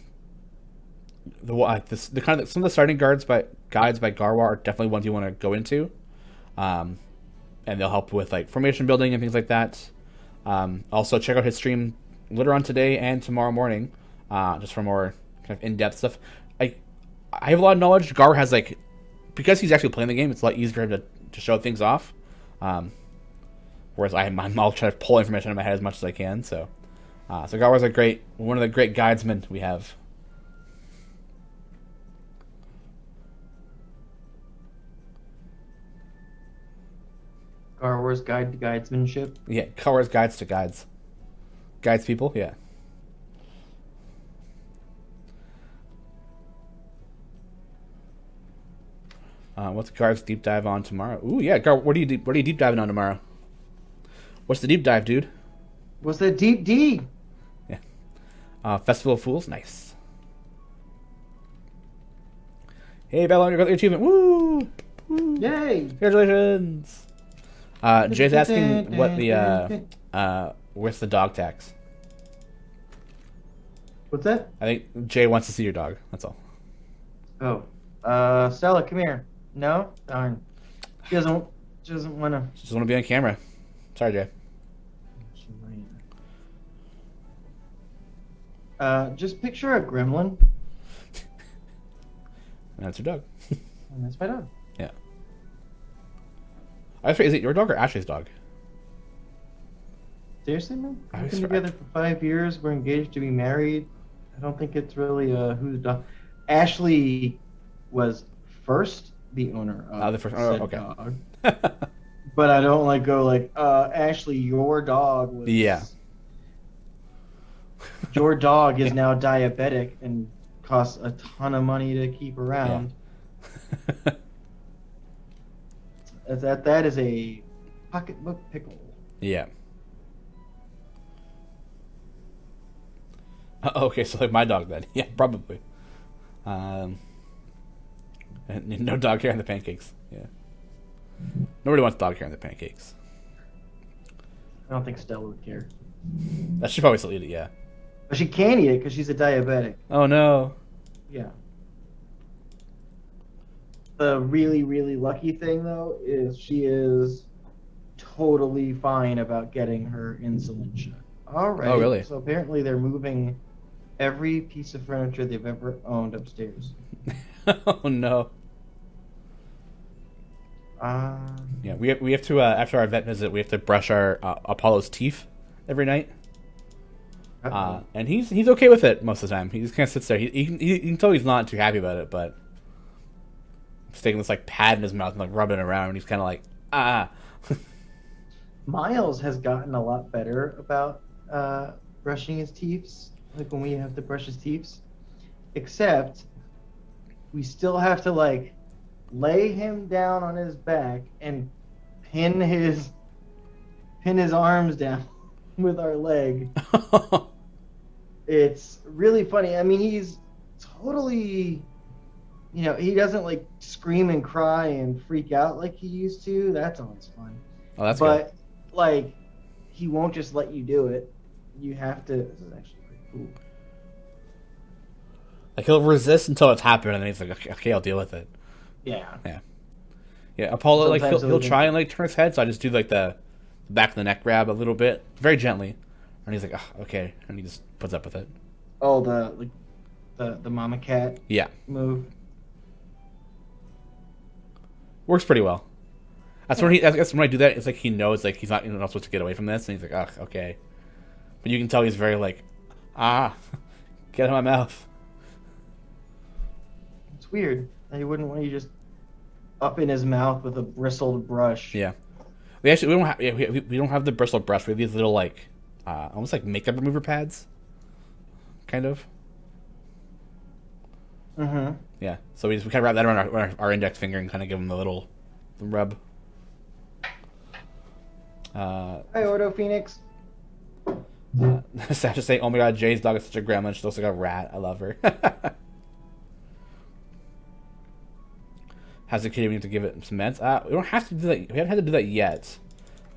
of the starting guides by Garwar are definitely ones you want to go into. And they'll help with like formation building and things like that. Also, check out his stream later on today and tomorrow morning, just for more kind of in-depth stuff. I have a lot of knowledge. Gar has like, because he's actually playing the game, it's a lot easier for him to show things off. Whereas I'll try to pull information out of my head as much as I can. So Garwar's one of the great guidesmen we have.
Garwar's Guide to Guidesmanship.
Yeah, Garwar's Guides to Guides. Guides people, yeah. What's Gar's deep dive on tomorrow? Ooh, yeah, Gar, what are you deep diving on tomorrow? What's the deep dive, dude?
What's that deep D?
Yeah. Festival of Fools, nice. Hey, Bella, you got the achievement. Woo! Woo!
Yay!
Congratulations! Jay's asking what where's the dog tax?
What's that?
I think Jay wants to see your dog. That's all.
Oh, Stella, come here. No, darn. She doesn't want to.
She doesn't want to be on camera. Sorry, Jay.
She might. Just picture a gremlin.
And that's your dog.
And that's my dog.
Yeah. Is it your dog or Ashley's dog?
Seriously, man? We've been together for 5 years. We're engaged to be married. I don't think it's really whose dog. Ashley was first the owner of said dog. But I don't go Ashley, your dog was...
Yeah.
Your dog is now diabetic and costs a ton of money to keep around.
Yeah.
That is a pocketbook pickle.
Yeah. Okay, so like my dog then. Yeah, probably. And no dog hair on the pancakes. Yeah. Nobody wants dog hair on the pancakes.
I don't think Stella would care.
That should probably still eat it, yeah.
But she can eat it because she's a diabetic.
Oh no.
Yeah. The really, really lucky thing, though, is she is totally fine about getting her insulin shot. All right.
Oh, really?
So apparently they're moving every piece of furniture they've ever owned upstairs.
Oh no. Yeah, we have to after our vet visit, we have to brush our Apollo's teeth every night. And he's okay with it most of the time. He just kind of sits there. You can tell he's not too happy about it, but he's taking this like pad in his mouth and like rubbing it around, and he's kind of like
Miles has gotten a lot better about brushing his teeth, like when we have to brush his teeth. Except we still have to like lay him down on his back and pin his arms down with our leg. It's really funny. I mean, he's totally, he doesn't like scream and cry and freak out like he used to. That's always fun.
Oh, that's
but
good.
Like, he won't just let you do it. You have to. This is actually pretty cool.
Like, he'll resist until it's happened, and then he's like, okay, I'll deal with it.
Yeah.
Yeah. Apollo,
Sometimes
like he'll try and like turn his head, so I just do like the back of the neck grab a little bit, very gently, and he's like, oh, okay, and he just puts up with it.
Oh, the mama cat.
Yeah.
Move.
Works pretty well. That's when I guess when I do that, it's like he knows like he's not supposed to get away from this, and he's like, oh, okay. But you can tell he's very like, get out of my mouth.
It's weird that he wouldn't want you just up in his mouth with a bristled brush.
Yeah. We don't have we don't have the bristle brush. We have these little like almost like makeup remover pads, kind of.
Mm-hmm.
Yeah. So we kind of wrap that around our index finger and kind of give him the little rub.
Hi, Ordo Phoenix.
Sasha saying, "Oh my God, Jay's dog is such a gremlin. She looks like a rat. I love her." Has a kid, we need to give it some meds. We don't have to do that. We haven't had to do that yet.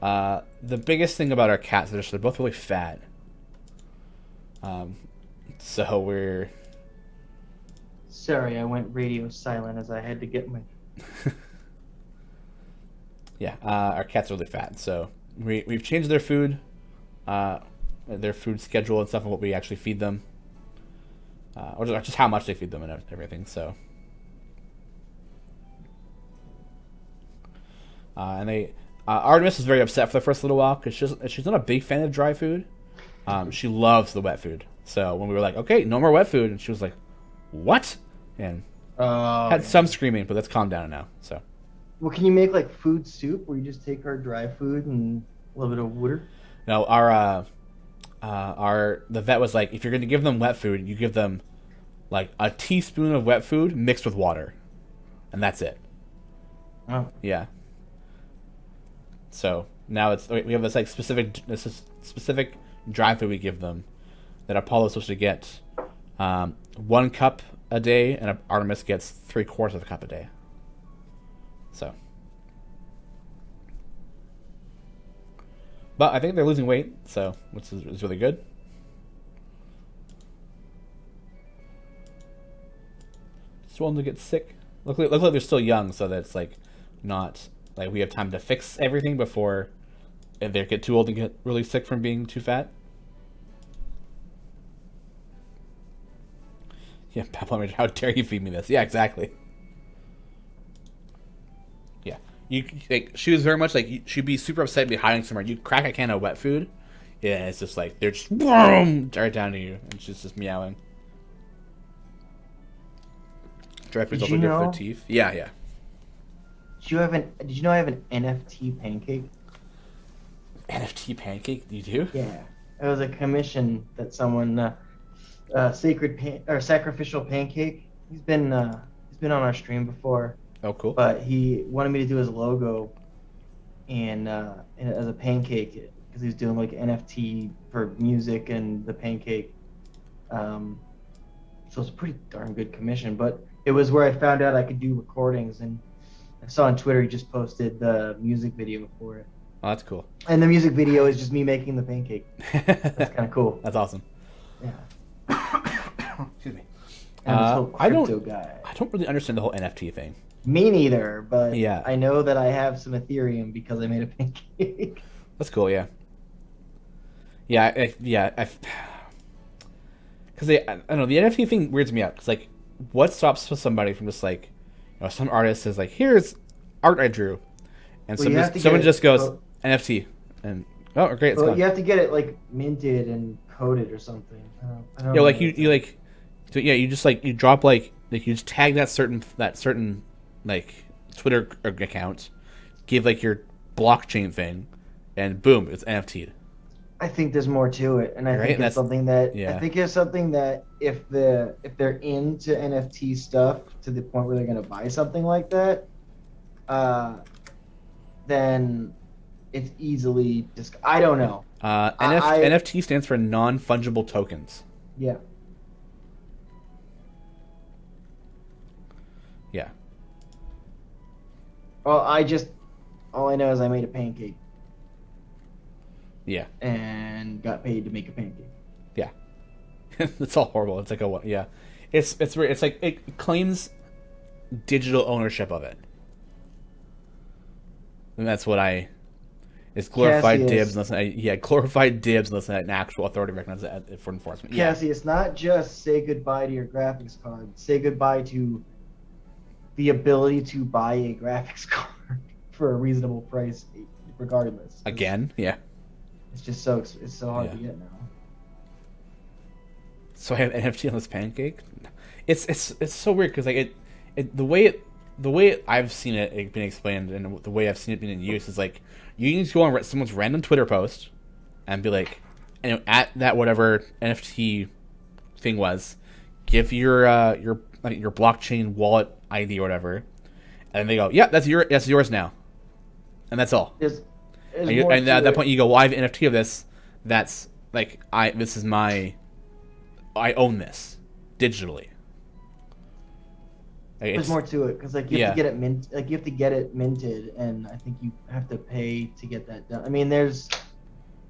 The biggest thing about our cats is they're both really fat. So we're...
Sorry, I went radio silent as I had to get my...
Yeah, our cats are really fat. So we've changed their food schedule and stuff, and what we actually feed them. Or just how much they feed them and everything, so... And Artemis was very upset for the first little while because she's not a big fan of dry food. She loves the wet food. So when we were like, okay, no more wet food, and she was like, what? And had some screaming, but that's calmed down now. So,
well, can you make like food soup where you just take our dry food and a little bit of water?
No, the vet was like, if you're going to give them wet food, you give them like a teaspoon of wet food mixed with water, and that's it.
Oh,
yeah. So now we have this like specific dry food we give them that Apollo's supposed to get 1 cup a day, and Artemis gets 3/4 of a cup a day. So, but I think they're losing weight, so which is really good. Just want them to get sick. Look like they're still young, so that it's like not. Like, we have time to fix everything before they get too old and get really sick from being too fat. Yeah, Pablo, how dare you feed me this? Yeah, exactly. Yeah. She was very much like, she'd be super upset and be hiding somewhere. You'd crack a can of wet food, yeah, it's just like, they're just boom, right down to you, and she's just meowing. Dry food's also good for their teeth. Yeah.
Did you know I have an NFT pancake?
NFT pancake? You do?
Yeah. It was a commission that someone sacrificial pancake. He's been on our stream before.
Oh, cool.
But he wanted me to do his logo and as a pancake because he was doing like NFT for music and the pancake. So it's a pretty darn good commission, but it was where I found out I could do recordings, and I saw on Twitter he just posted the music video for it.
Oh, that's cool.
And the music video is just me making the pancake. That's kind of cool.
That's awesome.
Yeah.
Excuse me.
And this whole crypto guy.
I don't really understand the whole NFT thing.
Me neither, but
Yeah,
I know that I have some Ethereum because I made a pancake.
that's cool. Yeah, yeah, because I don't know, the NFT thing weirds me out. Because like, what stops somebody from just like, some artist says like, here's art I drew, and
Well, you have to get
someone
it,
just goes
but
NFT, and oh great, it's
well,
gone.
you have to get it like minted and coded or something. I
Yeah,
don't know
like
what it's
you like, so yeah, you just like you drop like you just tag that certain like Twitter account, give like your blockchain thing, and boom, it's NFT'd.
I think there's more to it, and I
Right?
think
And
it's
that's
something that
yeah,
if they're into NFT stuff to the point where they're gonna buy something like that, uh, then it's easily just I don't know. I
NFT stands for non fungible tokens.
yeah.
Yeah,
Well, all I know is I made a pancake
yeah,
and got paid to make a pancake.
yeah. It's all horrible. It's like a yeah, it's weird. It's like it claims digital ownership of it, and that's what I. It's glorified dibs,
Cassius,
unless yeah, glorified dibs unless an actual authority recognizes it for enforcement. Yeah,
Cassius, not just say goodbye to your graphics card. Say goodbye to the ability to buy a graphics card for a reasonable price, regardless.
again, yeah,
It's just it's so hard
yeah.
to get now.
So I have NFT on this pancake. It's so weird because like the way I've seen it being explained and the way I've seen it being in use is like you can just go on someone's random Twitter post and be like, at that whatever NFT thing was, give your blockchain wallet ID or whatever, and they go, yeah, that's yours now, and that's all.
There's more
And at
to
that
it.
point you go, well, I have an NFT of this. That's like this is my I own this digitally. Like,
There's more to it because like you have
yeah,
to get it you have to get it minted, and I think you have to pay to get that done. I mean,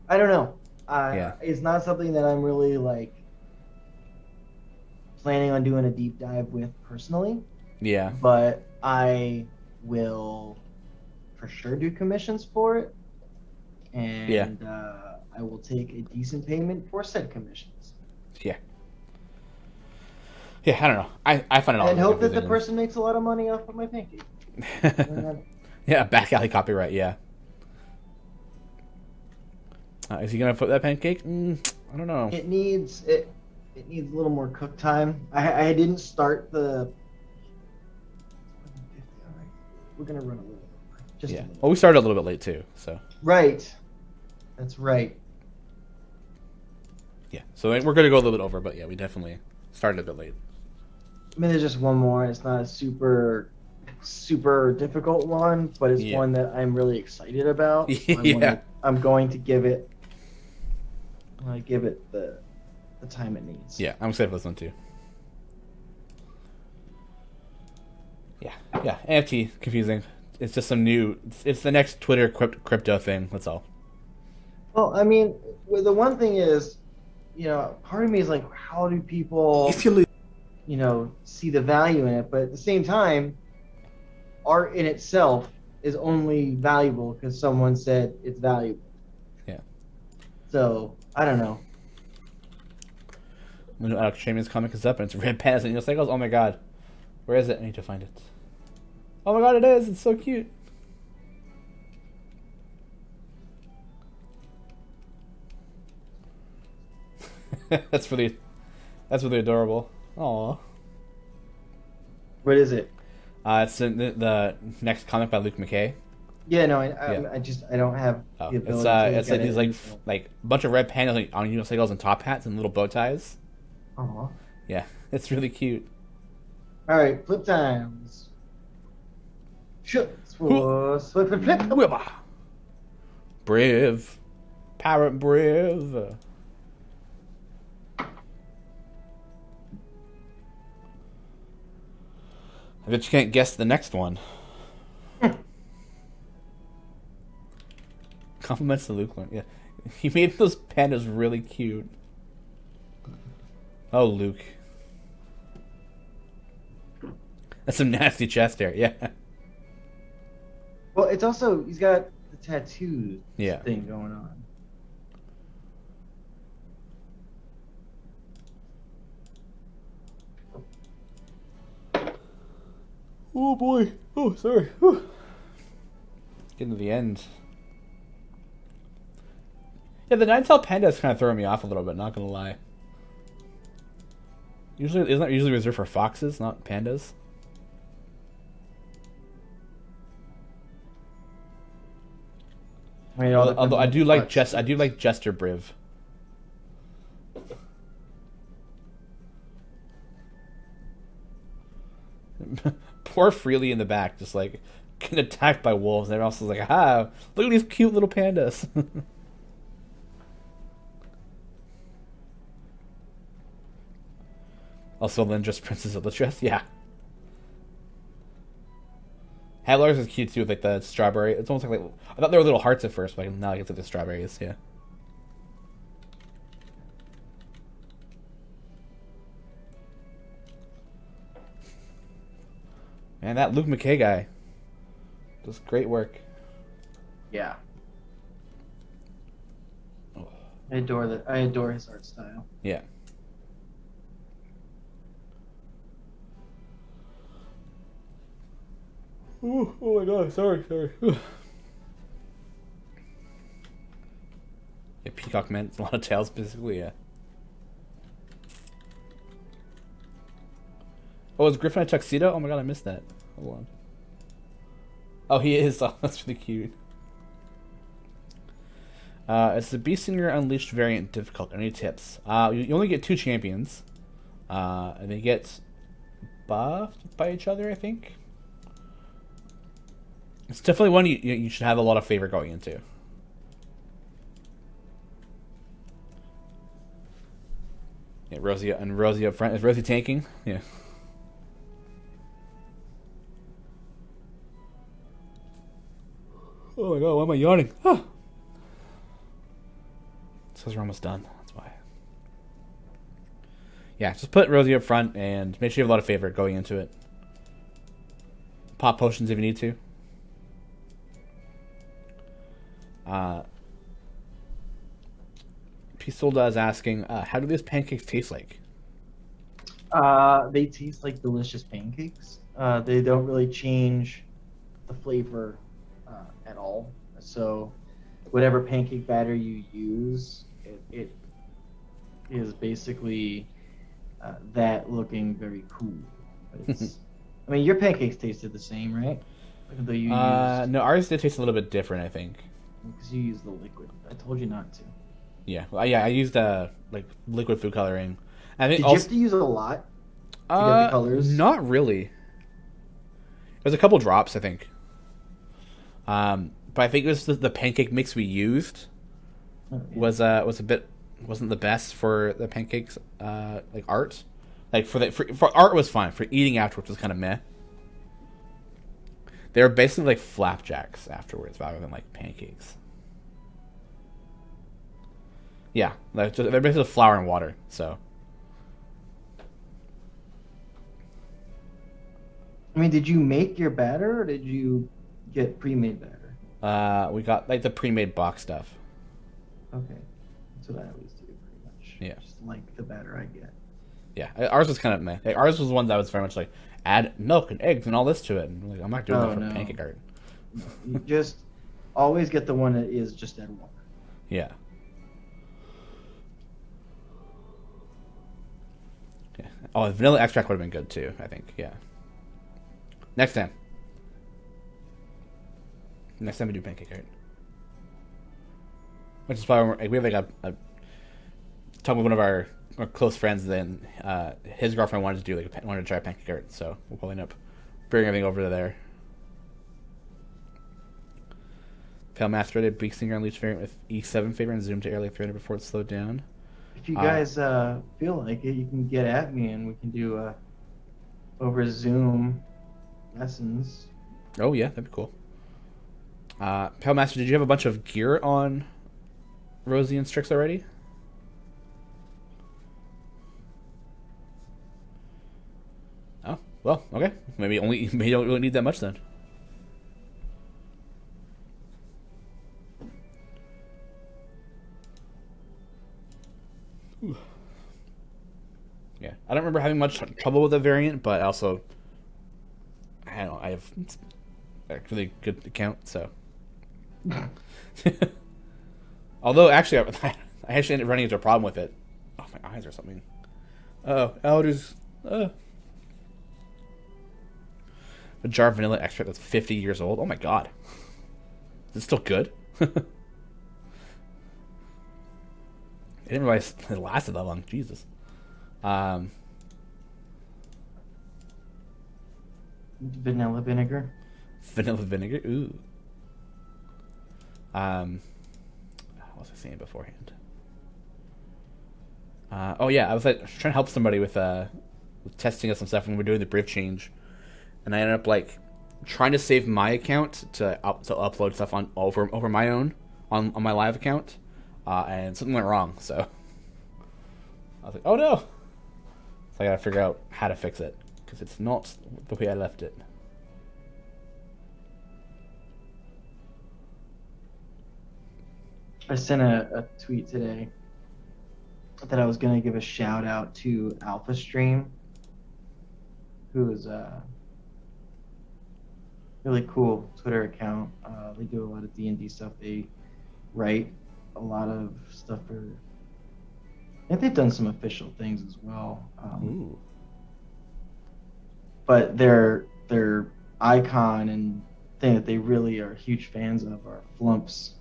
I don't know.
yeah,
It's not something that I'm really like planning on doing a deep dive with personally,
yeah,
but I will for sure do commissions for it,
yeah,
and I will take a decent payment for said commissions,
yeah, yeah. I don't know. I find it all
and
really
hope that the
confusing.
person makes a lot of money off of my pancake.
Yeah, back alley copyright. Yeah. Is he gonna put that pancake? I don't know.
It needs a little more cook time. I didn't start the. All right, we're gonna run a little over, just a
Yeah.
little.
Well, we started a little bit late too, so
Right, that's right.
yeah. So we're gonna go a little bit over, but yeah, we definitely started a bit late.
I mean, there's just one more. It's not a super difficult one, but it's
Yeah.
one that I'm really excited about. So
Yeah.
I'm going to give it. I give it the time it needs.
Yeah, I'm excited for this one too. Yeah, yeah. NFT confusing. It's just some new. It's the next Twitter crypto thing. That's all.
Well, I mean, the one thing is, part of me is like, how do people, see the value in it? But at the same time, art in itself is only valuable because someone said it's valuable.
Yeah.
So I don't know.
When Alex Shaman's comic is up and it's red pants and unicycles. Oh my god, where is it? I need to find it. Oh my god, it is. It's so cute. that's really adorable. Aw.
What is it?
It's the next comic by Luke McKay.
Yeah, no,
Yeah.
I don't have
Oh,
the
it's
ability to
it's
look
like
at
these
it.
like a bunch of red pandas like, on unicycles and top hats and little bow ties.
Aw.
Yeah, it's really cute.
All right, flip times. Flip, flip, flip.
Wibba. Brave, parrot brave. I bet you can't guess the next one. Compliments to Luke. Yeah, he made those pandas really cute. Oh, Luke. That's some nasty chest hair. Yeah.
Well, it's also he's got the tattoo
Yeah.
thing going on.
Oh boy. Oh, sorry. Whew. Getting to the end. Yeah, the nine-tailed panda is kind of throwing me off a little bit, not gonna lie. Isn't that usually reserved for foxes, not pandas?
I mean,
Although I do like Jester Briv. Poor Freely in the back, just like getting attacked by wolves, and everyone else is like, "Ah, look at these cute little pandas." Also, then just Princess of the Dress, yeah. Hadlar's is cute too, with like the strawberry. It's almost like I thought they were little hearts at first, but now I get like the strawberries. Yeah. Man, that Luke McKay guy does great work.
Yeah. Oh. I adore his art style.
Yeah. Ooh, oh my god, sorry. Ooh. Yeah, Peacock meant a lot of tails, basically, yeah. Oh, is Griffin a tuxedo? Oh my god, I missed that. Hold on. Oh, he is. Oh, that's really cute. It's the Beast Singer Unleashed variant difficult. Any tips? You only get 2 champions. And they get buffed by each other, I think. It's definitely one you should have a lot of favor going into. Yeah, Rosie up front. Is Rosie tanking? Yeah. Oh my god, why am I yawning? Ah. It's because we're almost done. That's why. Yeah, just put Rosie up front and make sure you have a lot of favor going into it. Pop potions if you need to. Pistolda is asking, how do these pancakes taste like?
They taste like delicious pancakes. They don't really change the flavor at all. So, whatever pancake batter you use, it is basically that looking very cool. It's, I mean, your pancakes tasted the same, right? Even though you used...
No, ours did taste a little bit different, I think.
Because you used the liquid. I told you not to.
Yeah, well, yeah, I used like liquid food coloring. I think
Did you have to use a lot to get the colors?
Not really. There's a couple drops, I think. But I think it was the pancake mix we used was a bit wasn't the best for the pancakes like art. Like for art was fine. For eating afterwards was kind of meh. They were basically like flapjacks afterwards rather than like pancakes. Yeah, they're basically flour and water. So.
I mean, did you make your batter or did you get pre-made batter?
We got like the pre-made box stuff.
Okay, that's what I always do, pretty much.
Yeah,
just like the batter I get.
Yeah, ours was kind of meh. Like, ours was one that was very much like add milk and eggs and all this to it. And like, I'm not doing that for pancake art.
No, you just always get the one that is just add water.
Yeah. Yeah. Oh, vanilla extract would have been good too, I think. Yeah. Next time we do pancake art. Which is probably we have like a talk with one of our close friends. Then his girlfriend wanted to try pancake art, so we'll probably end up bringing everything over to there. Pale Master did Beak Singer Unleashed variant with E7 favor and zoom to air like 300 before it slowed down.
If you guys feel like it, you can get at me and we can do over Zoom lessons.
Oh yeah, that'd be cool. Pale Master, did you have a bunch of gear on Rosie and Strix already? Oh, Well, okay. Maybe you don't really need that much then. Ooh. Yeah, I don't remember having much trouble with the variant, but also, I don't know, I have a really good account, so. Although, actually, I actually ended up running into a problem with it. Oh, my eyes or something. Oh, allergies. The jar of vanilla extract that's 50 years old. Oh my god. Is it still good? I didn't realize it lasted that long. Jesus.
Vanilla vinegar.
Vanilla vinegar? Ooh. What was I saying beforehand? Oh yeah, I was like trying to help somebody with testing of some stuff when we were doing the brief change, and I ended up like trying to save my account to upload stuff on over my own on my live account, and something went wrong. So I was like, oh no! So I gotta figure out how to fix it because it's not the way I left it.
I sent a tweet today that I was going to give a shout out to Alpha Stream, who is a really cool Twitter account. They do a lot of D&D stuff. They write a lot of stuff for. I think they've done some official things as well.
Ooh.
But their icon and thing that they really are huge fans of are flumps.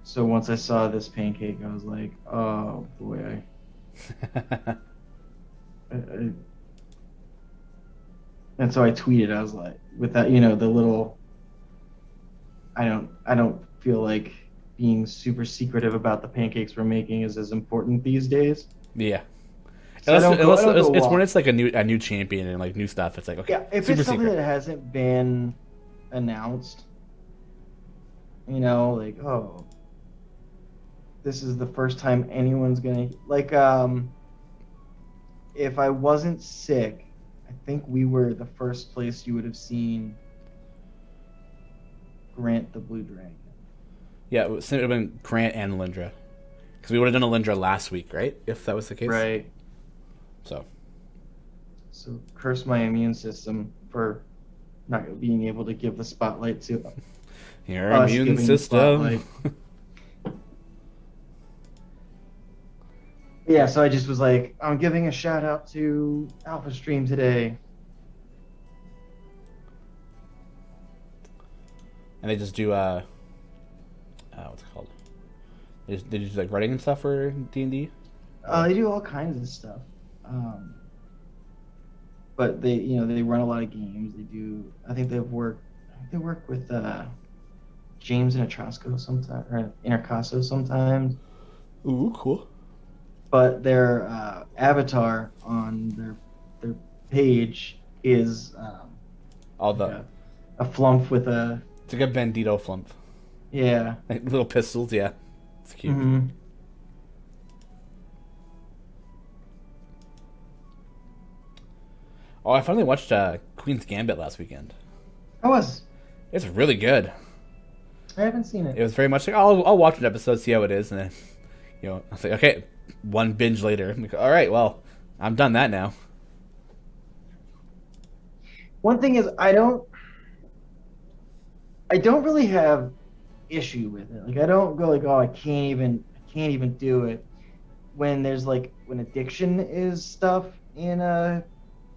So once I saw this pancake, I was like, "Oh boy!" And so I tweeted. I was like, "With that, the little." I don't feel like being super secretive about the pancakes we're making is as important these days.
Yeah.
So
It's when it's like a new champion and like new stuff. It's like, okay,
yeah, if
super
it's something
secret.
that hasn't been announced, like, oh, this is the first time anyone's gonna like. If I wasn't sick, I think we were the first place you would have seen Grant the Blue Dragon.
Yeah, it would have been Grant and Lindra. Because we would have done a Lindra last week, right? If that was the case.
Right.
So
curse my immune system for not being able to give the spotlight to
your immune system.
Yeah, so I just was like, I'm giving a shout out to Alpha Stream today.
And they just do what's it called? They just do like writing and stuff for D&D?
They do all kinds of stuff. But they run a lot of games. They do. I think they work with James and Atrasco sometimes, or Intercaso sometimes.
Ooh, cool.
But their avatar on their page is a flump with a.
It's like a bandito flump.
Yeah.
Like little pistols, yeah. It's cute.
Mm-hmm.
Oh, I finally watched Queen's Gambit last weekend.
How was?
It's really good.
I haven't seen it.
It was very much like, I'll watch an episode, see how it is, and then, I was like, okay, one binge later. I'm like, all right, well, I'm done that now.
One thing is, I don't really have issue with it. Like, I don't go like, oh, I can't even do it. When there's like, when addiction is stuff in a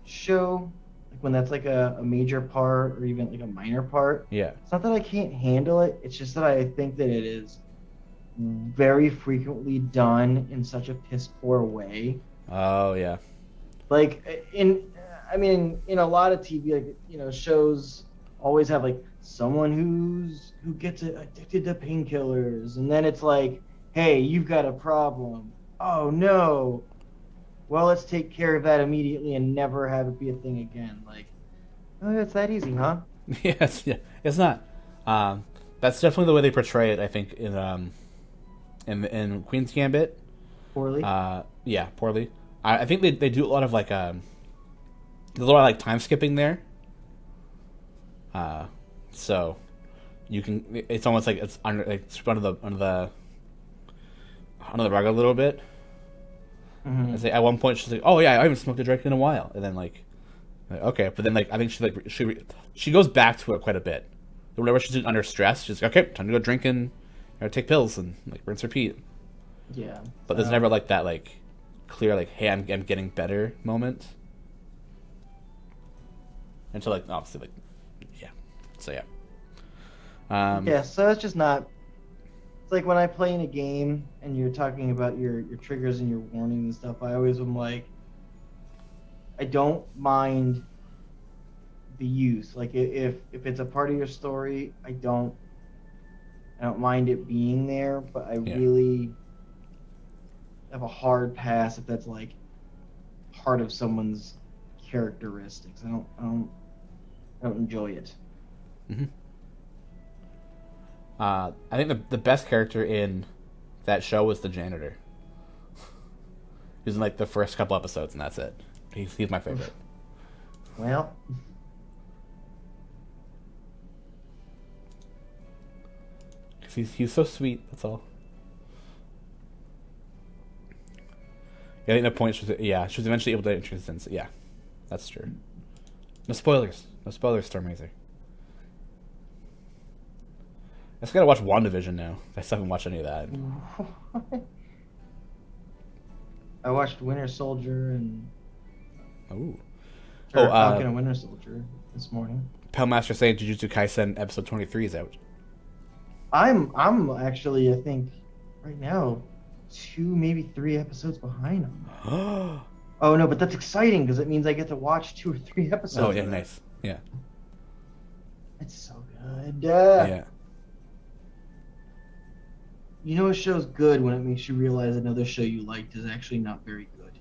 show, like when that's like a major part or even like a minor part.
Yeah.
It's not that I can't handle it. It's just that I think that it is very frequently done in such a piss poor way.
Oh yeah.
Like in a lot of TV, like shows always have like someone who gets addicted to painkillers, and then it's like, hey, you've got a problem. Oh no. Well, let's take care of that immediately and never have it be a thing again. Like, oh, it's that easy, huh?
Yes, yeah. It's not. That's definitely the way they portray it. I think in Queen's Gambit.
Poorly.
Yeah, poorly. I think they do a lot of like there's a lot of like time skipping there. So you can. It's almost like it's under the rug a little bit.
Mm-hmm.
Say at one point she's like, "Oh yeah, I haven't smoked a drink in a while," and then like, okay, but then like I think she goes back to it quite a bit. Whenever she's under stress, she's like, "Okay, time to go drink and take pills and like rinse repeat."
Yeah,
but there's never like that like clear like, "Hey, I'm getting better" moment. Until like obviously like, yeah, so yeah.
Yeah, so it's just not. It's like when I play in a game and you're talking about your triggers and your warnings and stuff. I always am like, I don't mind the use. Like if it's a part of your story, I don't mind it being there. But I really have a hard pass if that's like part of someone's characteristics. I don't enjoy it.
Mm-hmm. I think the best character in that show was the janitor. He was in like the first couple episodes, and that's it. He's my favorite.
Well,
he's so sweet. That's all. Yeah, I think the point she was eventually able to introduce in. Yeah, that's true. No spoilers. No spoilers, Stormazer. I just gotta watch WandaVision now. I still haven't watched any of that.
I watched Winter Soldier and
Falcon
and Winter Soldier this morning.
Pellmaster saying Jujutsu Kaisen episode 23 is out.
I'm actually, I think right now 2 maybe 3 episodes behind him. Oh no, but that's exciting because it means I get to watch 2 or 3 episodes.
Oh yeah, nice. Yeah.
It's so good.
Yeah.
You know a show's good when it makes you realize another show you liked is actually not very good.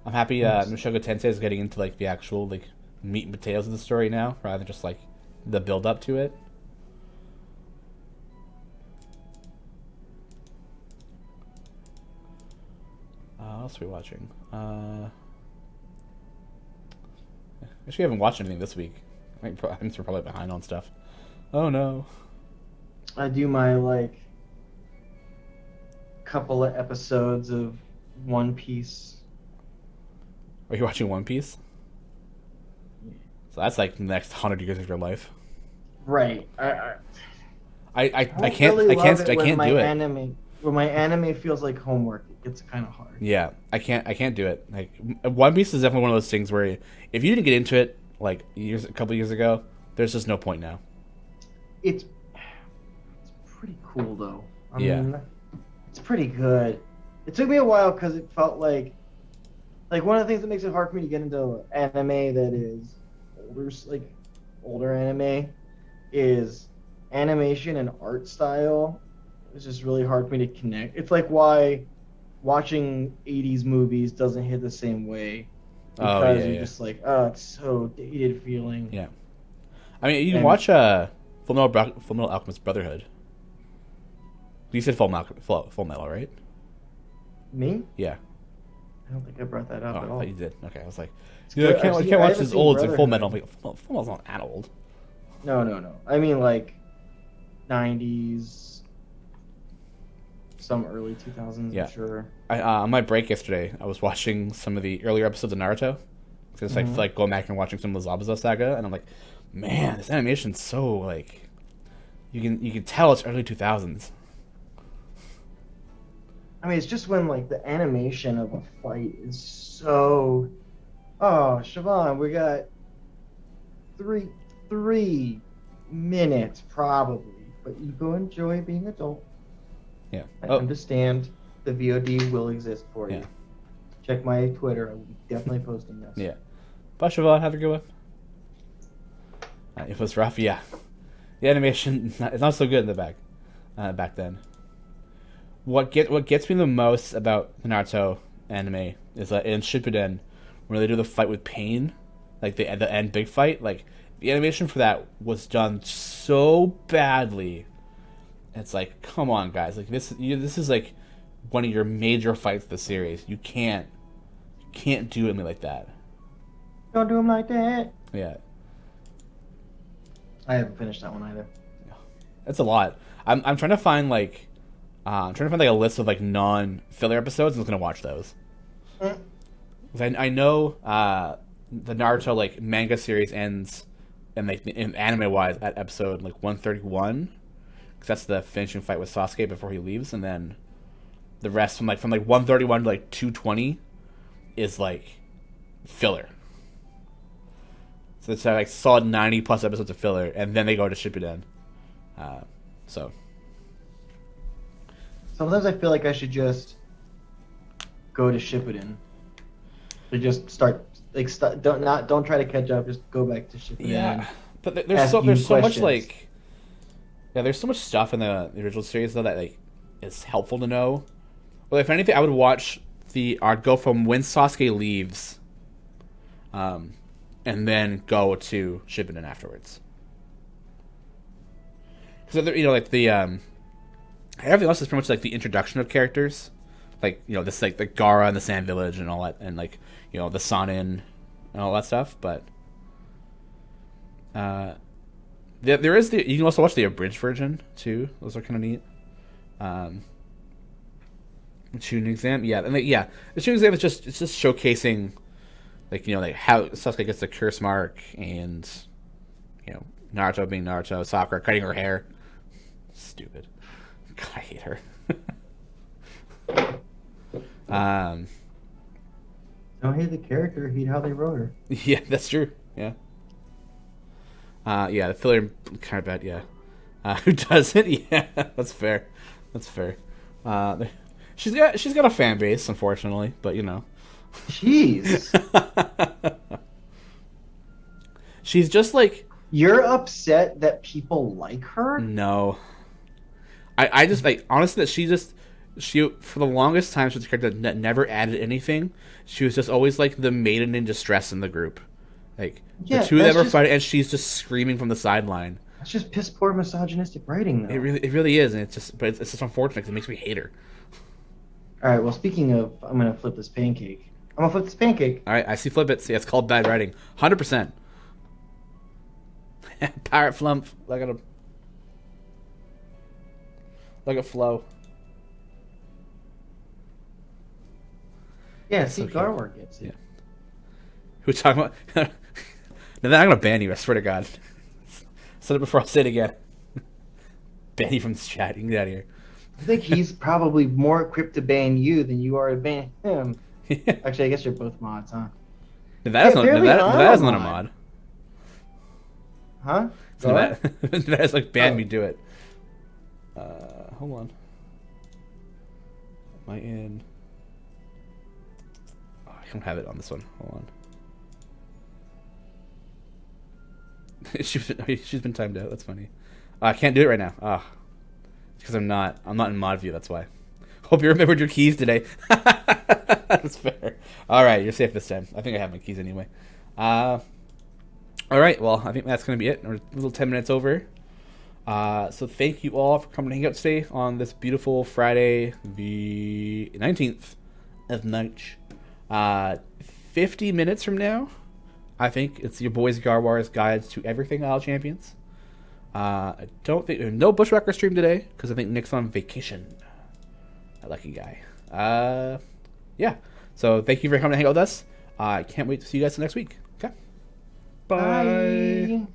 I'm happy Mushoku Tensei is getting into like the actual like meat and potatoes of the story now, rather than just like the build up to it. What else are we watching? Actually, I haven't watched anything this week. I'm probably behind on stuff. Oh no.
I do my like couple of episodes of One Piece.
Are you watching One Piece?
Yeah.
So that's like the next 100 years of your life.
Right.
I can't do it.
When my anime feels like homework, it gets kind of hard.
Yeah, I can't do it. Like One Piece is definitely one of those things where if you didn't get into it like a couple years ago, there's just no point now.
It's pretty cool though. I mean, it's pretty good. It took me a while because it felt like one of the things that makes it hard for me to get into anime that is older anime is animation and art style. It's just really hard for me to connect. It's like why watching 80s movies doesn't hit the same way. Because you're just like, oh, it's so dated feeling.
Yeah. I mean, you can watch Full Metal Alchemist Brotherhood. You said Full Metal, right?
Me?
Yeah.
I don't think I brought that up at all.
I thought you did. Okay, I was like, I can't watch this old. It's like Full Metal. I'm like, Full Metal's not that old.
No. I mean, like, 90s, some early 2000s, I'm sure.
On my break yesterday, I was watching some of the earlier episodes of Naruto. It's like going back and watching some of the Zabuza saga, and I'm like, man, this animation's so like, you can tell it's early 2000s.
I mean, it's just when like the animation of a fight is so. Oh, Siobhan, we got three minutes probably, but you go enjoy being adult.
Yeah,
I understand. The VOD will exist for you. Check my Twitter. I will be definitely posting this.
Yeah. Bye, Siobhan. Have a good one. It was rough, yeah. The animation is not so good in the back then. What gets me the most about the Naruto anime is that in Shippuden, when they do the fight with Pain, like the end big fight, like the animation for that was done so badly. It's like, come on, guys! Like this is like one of your major fights of the series. You can't do anything like that.
Don't do him like that.
Yeah.
I haven't finished that one either.
That's a lot. I'm trying to find like a list of like non-filler episodes. I'm just gonna watch those. 'Cause I know the Naruto like manga series ends, and like in anime wise at episode like 131, because that's the finishing fight with Sasuke before he leaves, and then the rest from like 131 to like 220 is like filler. So it's like solid 90 plus episodes of filler, and then they go to Shippuden. So
sometimes I feel like I should just go to Shippuden. To just start don't try to catch up. Just go back to Shippuden.
Yeah, but there's so much like there's so much stuff in the original series though that like is helpful to know. Well, if anything, I would watch I'd go from when Sasuke leaves, and then go to Shippuden afterwards. Because like everything else is pretty much like the introduction of characters, like this like the Gaara and the Sand Village and all that, and like the Sanin and all that stuff. But there is you can also watch the abridged version too. Those are kind of neat. Shooting exam, yeah, and the shooting exam is just showcasing like how Sasuke gets the curse mark, and Naruto being Naruto, Sakura cutting her hair. Stupid. God, I hate her.
Don't hate the character, hate how they wrote her.
Yeah, that's true. Yeah. The filler kind of bad. Yeah. Who doesn't? Yeah, that's fair. That's fair. She's got a fan base, unfortunately, but
Jeez.
She's just like.
You're upset that people like her?
No. I just like honestly that she for the longest time she was a character that never added anything. She was just always like the maiden in distress in the group. Like the two of them are fighting, and she's just screaming from the sideline.
That's just piss poor misogynistic writing, though.
It really is, and it's just unfortunate because it makes me hate her.
All right. Well, speaking of, I'm gonna flip this pancake. All right.
I see flip it. See, it's called bad writing. 100%. Pirate flump. Look at Flo.
Yeah, see, so Garwar gets it.
Yeah. Who's talking about? No, then I'm gonna ban you. I swear to God. Said it before. I'll say it again. Ban you from this chat. You can get out of here.
I think he's probably more equipped to ban you than you are to ban him. Actually, I guess you're both mods, huh?
That is not a mod.
Huh?
So that is like banned me do it. Hold on. Am I in? Oh, I don't have it on this one. Hold on. She's been timed out. That's funny. I can't do it right now. Because I'm not in mod view. That's why. Hope you remembered your keys today. That's fair. All right, you're safe this time. I think I have my keys anyway. All right, well, I think that's going to be it. We're a little 10 minutes over. So thank you all for coming to hang out today on this beautiful Friday, the 19th of March. 50 minutes from now, I think it's your boys Garwar's Guides to Everything Isle Champions. I don't think there's no Bushwhacker stream today because I think Nick's on vacation. That lucky guy. Yeah. So thank you for coming to hang out with us. I can't wait to see you guys next week. Okay. Bye.